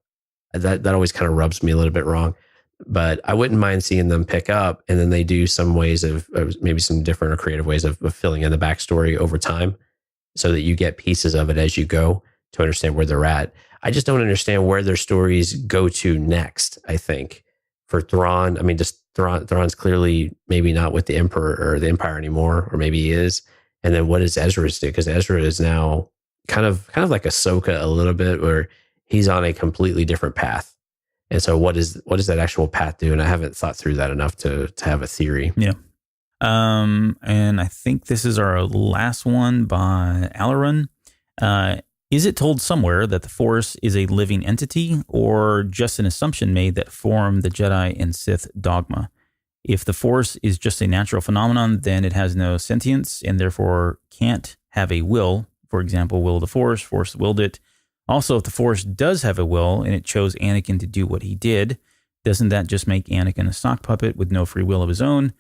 S3: that always kind of rubs me a little bit wrong. But I wouldn't mind seeing them pick up, and then they do some ways of maybe some different or creative ways of filling in the backstory over time, so that you get pieces of it as you go to understand where they're at. I just don't understand where their stories go to next. I think for Thrawn, I mean, just Thrawn's clearly maybe not with the Emperor or the Empire anymore, or maybe he is. And then what does Ezra do? Because Ezra is now kind of like Ahsoka a little bit, where he's on a completely different path. And so what does that actual path do? And I haven't thought through that enough to have a theory.
S2: Yeah. And I think this is our last one by Alaran. Is it told somewhere that the Force is a living entity, or just an assumption made that formed the Jedi and Sith dogma? If the Force is just a natural phenomenon, then it has no sentience and therefore can't have a will. For example, will of the Force willed it. Also, if the Force does have a will and it chose Anakin to do what he did, doesn't that just make Anakin a sock puppet with no free will of his own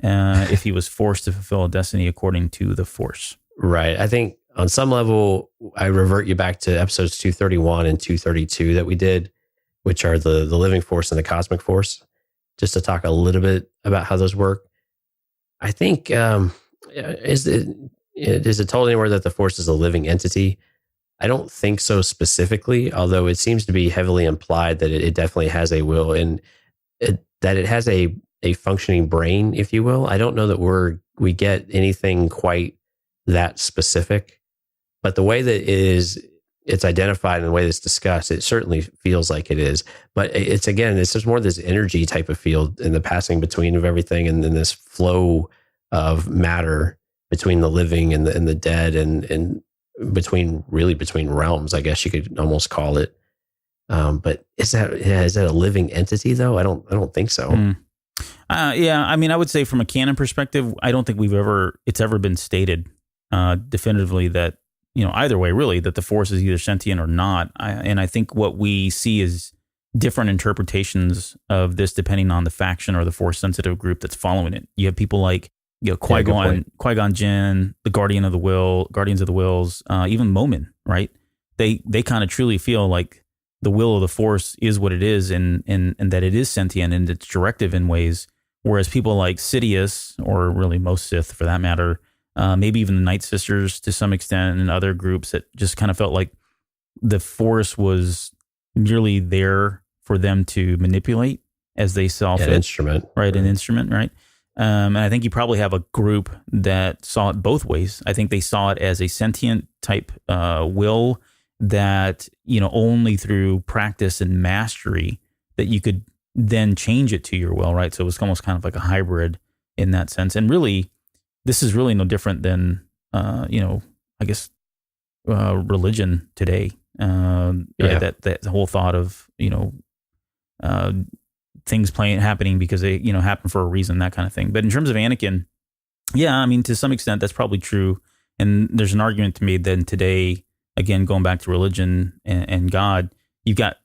S2: if he was forced to fulfill a destiny according to the Force?
S3: Right. I think on some level, I revert you back to episodes 231 and 232 that we did, which are the living force and the cosmic force, just to talk a little bit about how those work. I think, is it told anywhere that the Force is a living entity? I don't think so specifically, although it seems to be heavily implied that it definitely has a will, and that it has a functioning brain, if you will. I don't know that we get anything quite that specific. But the way that it's identified and the way that's discussed, it certainly feels like it is. But it's just more this energy type of field in the passing between of everything, and then this flow of matter between the living and the dead, and between realms, I guess you could almost call it. But is that a living entity though? I don't think so.
S2: Yeah, I mean, I would say from a canon perspective, I don't think it's ever been stated definitively that, either way, really, that the Force is either sentient or not. And I think what we see is different interpretations of this depending on the faction or the Force sensitive group that's following it. You have people like Qui-Gon Jinn, the Guardians of the Wills, even Momin, right? They kind of truly feel like the will of the Force is what it is, and that it is sentient and it's directive in ways. Whereas people like Sidious, or really most Sith for that matter, maybe even the Night Sisters to some extent, and other groups that just kind of felt like the Force was merely there for them to manipulate as they saw fit.
S3: An instrument.
S2: Right, an instrument, right? And I think you probably have a group that saw it both ways. I think they saw it as a sentient type will that, only through practice and mastery that you could then change it to your will, right? So it was almost kind of like a hybrid in that sense. And really, this is really no different than, I guess, religion today. That whole thought of, things happening because they, happen for a reason, that kind of thing. But in terms of Anakin, yeah, I mean, to some extent, that's probably true. And there's an argument to be made that today, again, going back to religion and God, you've got,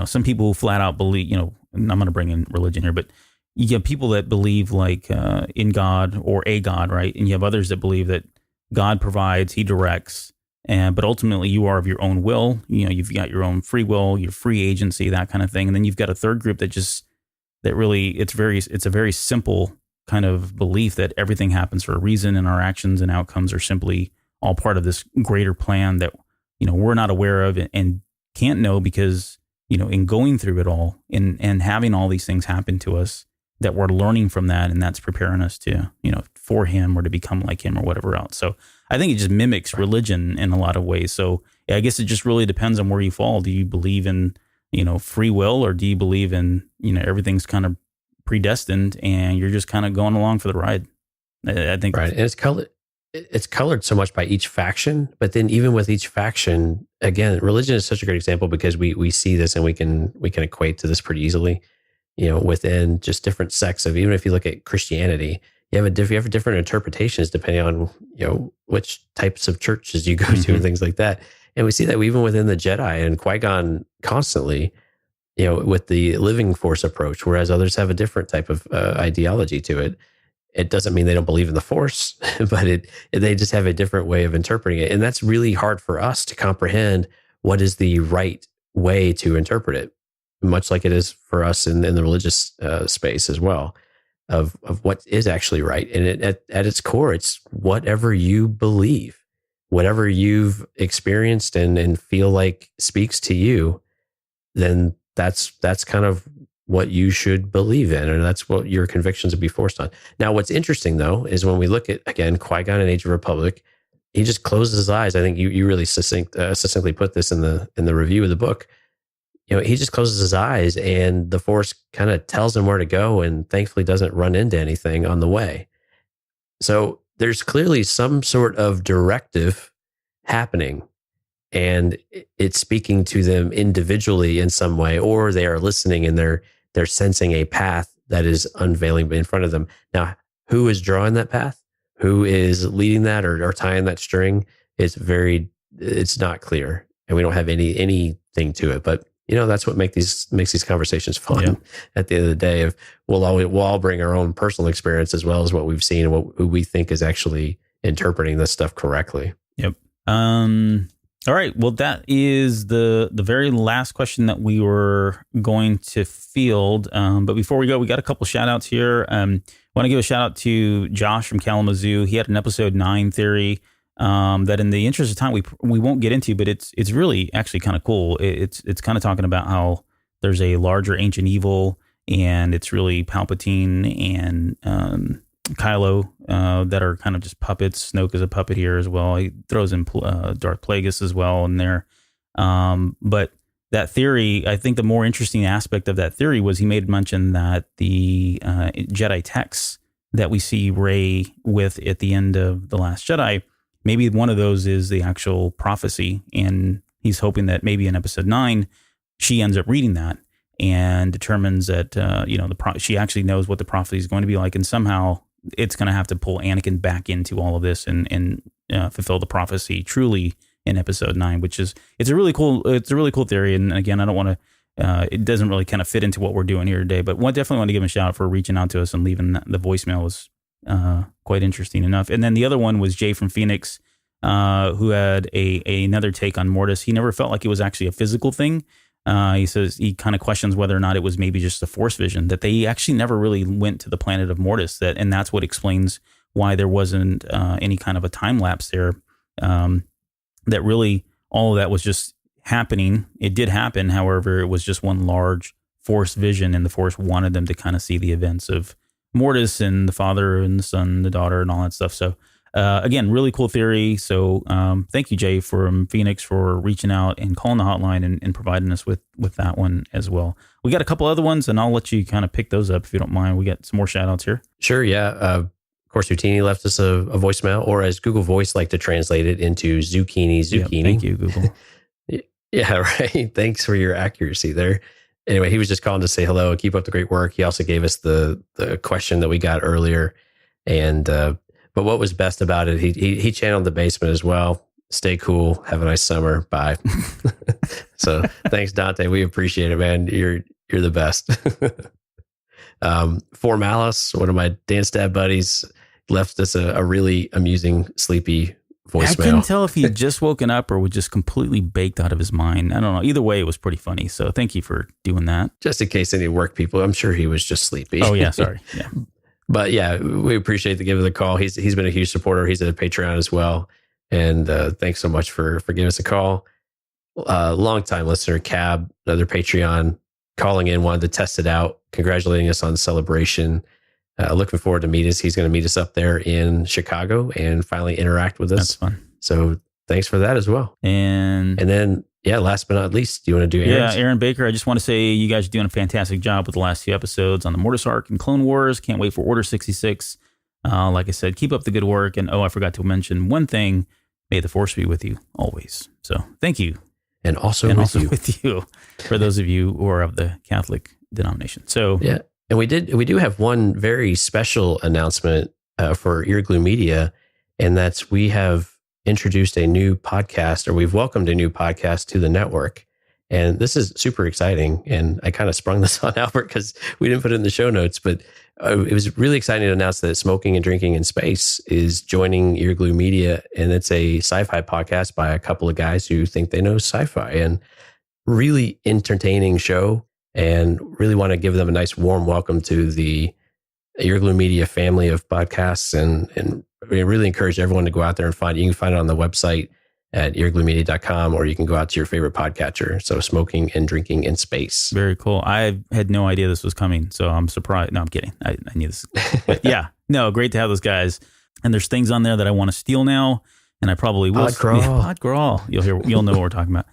S2: some people who flat out believe, I'm going to bring in religion here, but you have people that believe like in God or a God, right? And you have others that believe that God provides, he directs, but ultimately you are of your own will. You've got your own free will, your free agency, that kind of thing. And then you've got a third group that really, it's a very simple kind of belief that everything happens for a reason, and our actions and outcomes are simply all part of this greater plan that, we're not aware of and can't know because, in going through it all and having all these things happen to us, that we're learning from that, and that's preparing us to, for him or to become like him or whatever else. So I think it just mimics religion in a lot of ways. So I guess it just really depends on where you fall. Do you believe in, free will, or do you believe in, everything's kind of predestined and you're just kind of going along for the ride? I think.
S3: Right. And it's colored so much by each faction, but then even with each faction, again, religion is such a great example because we see this and we can equate to this pretty easily. Within just different sects of, even if you look at Christianity, you have different interpretations depending on, which types of churches you go to and things like that. And we see that even within the Jedi and Qui-Gon constantly, with the living Force approach, whereas others have a different type of ideology to it. It doesn't mean they don't believe in the Force, but they just have a different way of interpreting it. And that's really hard for us to comprehend what is the right way to interpret it, much like it is for us in the religious space as well, of what is actually right. And at its core, it's whatever you believe, whatever you've experienced and feel like speaks to you, then that's kind of what you should believe in, and that's what your convictions would be forced on. Now, what's interesting though is when we look at, again, Qui-Gon in Age of Republic, he just closes his eyes. I think you really succinctly put this in the review of the book. He just closes his eyes and the Force kind of tells him where to go, and thankfully doesn't run into anything on the way. So there's clearly some sort of directive happening, and it's speaking to them individually in some way, or they are listening and they're sensing a path that is unveiling in front of them. Now, who is drawing that path? Who is leading that or tying that string? It's not clear, and we don't have anything to it. But that's what makes these conversations fun. Yeah. At the end of the day, we'll all bring our own personal experience as well as what we've seen and who we think is actually interpreting this stuff correctly.
S2: Yep. All right. Well, that is the very last question that we were going to field. But before we go, we got a couple shout outs here. I want to give a shout out to Josh from Kalamazoo. He had an episode 9 theory that, in the interest of time, we won't get into, but it's really actually kind of cool. It's kind of talking about how there's a larger ancient evil, and it's really Palpatine and Kylo that are kind of just puppets. Snoke is a puppet here as well. He throws in Darth Plagueis as well in there. But that theory, I think the more interesting aspect of that theory was he made mention that the Jedi texts that we see Rey with at the end of The Last Jedi, maybe one of those is the actual prophecy. And he's hoping that maybe in episode 9, she ends up reading that and determines that, she actually knows what the prophecy is going to be like. And somehow it's going to have to pull Anakin back into all of this and fulfill the prophecy truly in episode 9, which is, it's a really cool theory. And again, I don't want to, it doesn't really kind of fit into what we're doing here today, but definitely want to give him a shout out for reaching out to us and leaving the voicemail. Was quite interesting enough. And then the other one was Jay from Phoenix, who had another take on Mortis. He never felt like it was actually a physical thing. He says he kind of questions whether or not it was maybe just a force vision, that they actually never really went to the planet of Mortis, and that's what explains why there wasn't any kind of a time lapse there. That really all of that was just happening. It did happen. However, it was just one large force vision, and the force wanted them to kind of see the events of Mortis and the father and the son, the daughter, and all that stuff. So again, really cool theory. So thank you, Jay from Phoenix, for reaching out and calling the hotline and providing us with that one as well. We got a couple other ones, and I'll let you kind of pick those up if you don't mind. We got some more shout outs here.
S3: Sure. Yeah. Of course, Houtini left us a voicemail, or as Google Voice like to translate it into zucchini.
S2: Yep, thank you, Google.
S3: Yeah, right. Thanks for your accuracy there. Anyway, he was just calling to say hello and keep up the great work. He also gave us the question that we got earlier. And, but what was best about it, he channeled the basement as well. Stay cool. Have a nice summer. Bye. So thanks, Dante. We appreciate it, man. You're the best. For Malice, one of my dance dad buddies, left us a really amusing, sleepy voicemail.
S2: I couldn't tell if he had just woken up or was just completely baked out of his mind. I don't know. Either way, it was pretty funny. So thank you for doing that.
S3: Just in case any work people, I'm sure he was just sleepy.
S2: Oh, yeah. Sorry. Yeah.
S3: But yeah, we appreciate the give of the call. He's been a huge supporter. He's a Patreon as well. And thanks so much for giving us a call. Longtime listener, Cab, another Patreon, calling in, wanted to test it out, congratulating us on Celebration. Looking forward to meet us. He's going to meet us up there in Chicago and finally interact with us.
S2: That's fun.
S3: So thanks for that as well.
S2: And
S3: then, yeah, last but not least, do you want to do Aaron's?
S2: Yeah, Aaron Baker, I just want to say you guys are doing a fantastic job with the last few episodes on the Mortis arc and Clone Wars. Can't wait for Order 66. Like I said, keep up the good work. And I forgot to mention one thing. May the Force be with you always. So thank you.
S3: And also with you
S2: for those of you who are of the Catholic denomination. So
S3: yeah. And we do have one very special announcement for Earglue Media, and that's we have introduced a new podcast, or we've welcomed a new podcast to the network. And this is super exciting. And I kind of sprung this on Albert because we didn't put it in the show notes, but it was really exciting to announce that Smoking and Drinking in Space is joining Earglue Media. And it's a sci-fi podcast by a couple of guys who think they know sci-fi, and really entertaining show. And really want to give them a nice warm welcome to the Earglue Media family of podcasts, and we really encourage everyone to go out there and find it. You can find it on the website at eargluemedia.com, or you can go out to your favorite podcatcher. So Smoking and Drinking in Space.
S2: Very cool. I had no idea this was coming, so I'm surprised. No, I'm kidding. I knew this. But yeah, no, great to have those guys. And there's things on there that I want to steal now, and I probably will. Podcrawl. You'll know what we're talking about.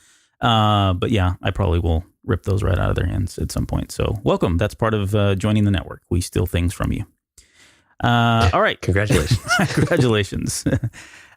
S2: But yeah, I probably will rip those right out of their hands at some point. So welcome. That's part of joining the network. We steal things from you. All right.
S3: Congratulations.
S2: Congratulations.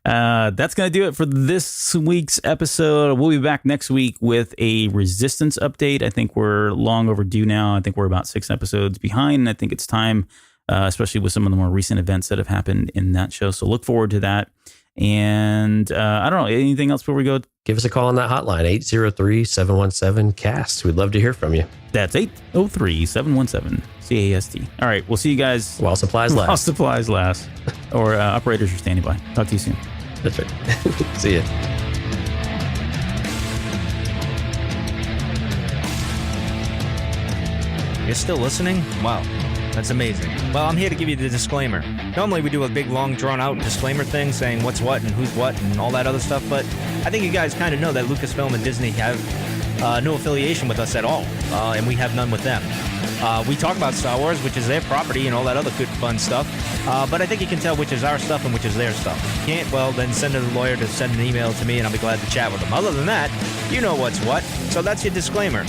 S2: That's going to do it for this week's episode. We'll be back next week with a Resistance update. I think we're long overdue now. I think we're about 6 episodes behind. I think it's time, especially with some of the more recent events that have happened in that show. So look forward to that. And I don't know, anything else before we go?
S3: Give us a call on that hotline, 803-717-CAST. We'd love to hear from you.
S2: That's 803-717-CAST. All right, we'll see you guys.
S3: While supplies last.
S2: While supplies last. Or operators are standing by. Talk to you soon.
S3: That's right. See ya.
S1: You're still listening? Wow. That's amazing. Well, I'm here to give you the disclaimer. Normally we do a big, long, drawn-out disclaimer thing saying what's what and who's what and all that other stuff, but I think you guys kind of know that Lucasfilm and Disney have no affiliation with us at all, and we have none with them. We talk about Star Wars, which is their property, and all that other good fun stuff. But I think you can tell which is our stuff and which is their stuff. If you can't, well, then send a lawyer to send an email to me, and I'll be glad to chat with them. Other than that, you know what's what. So that's your disclaimer.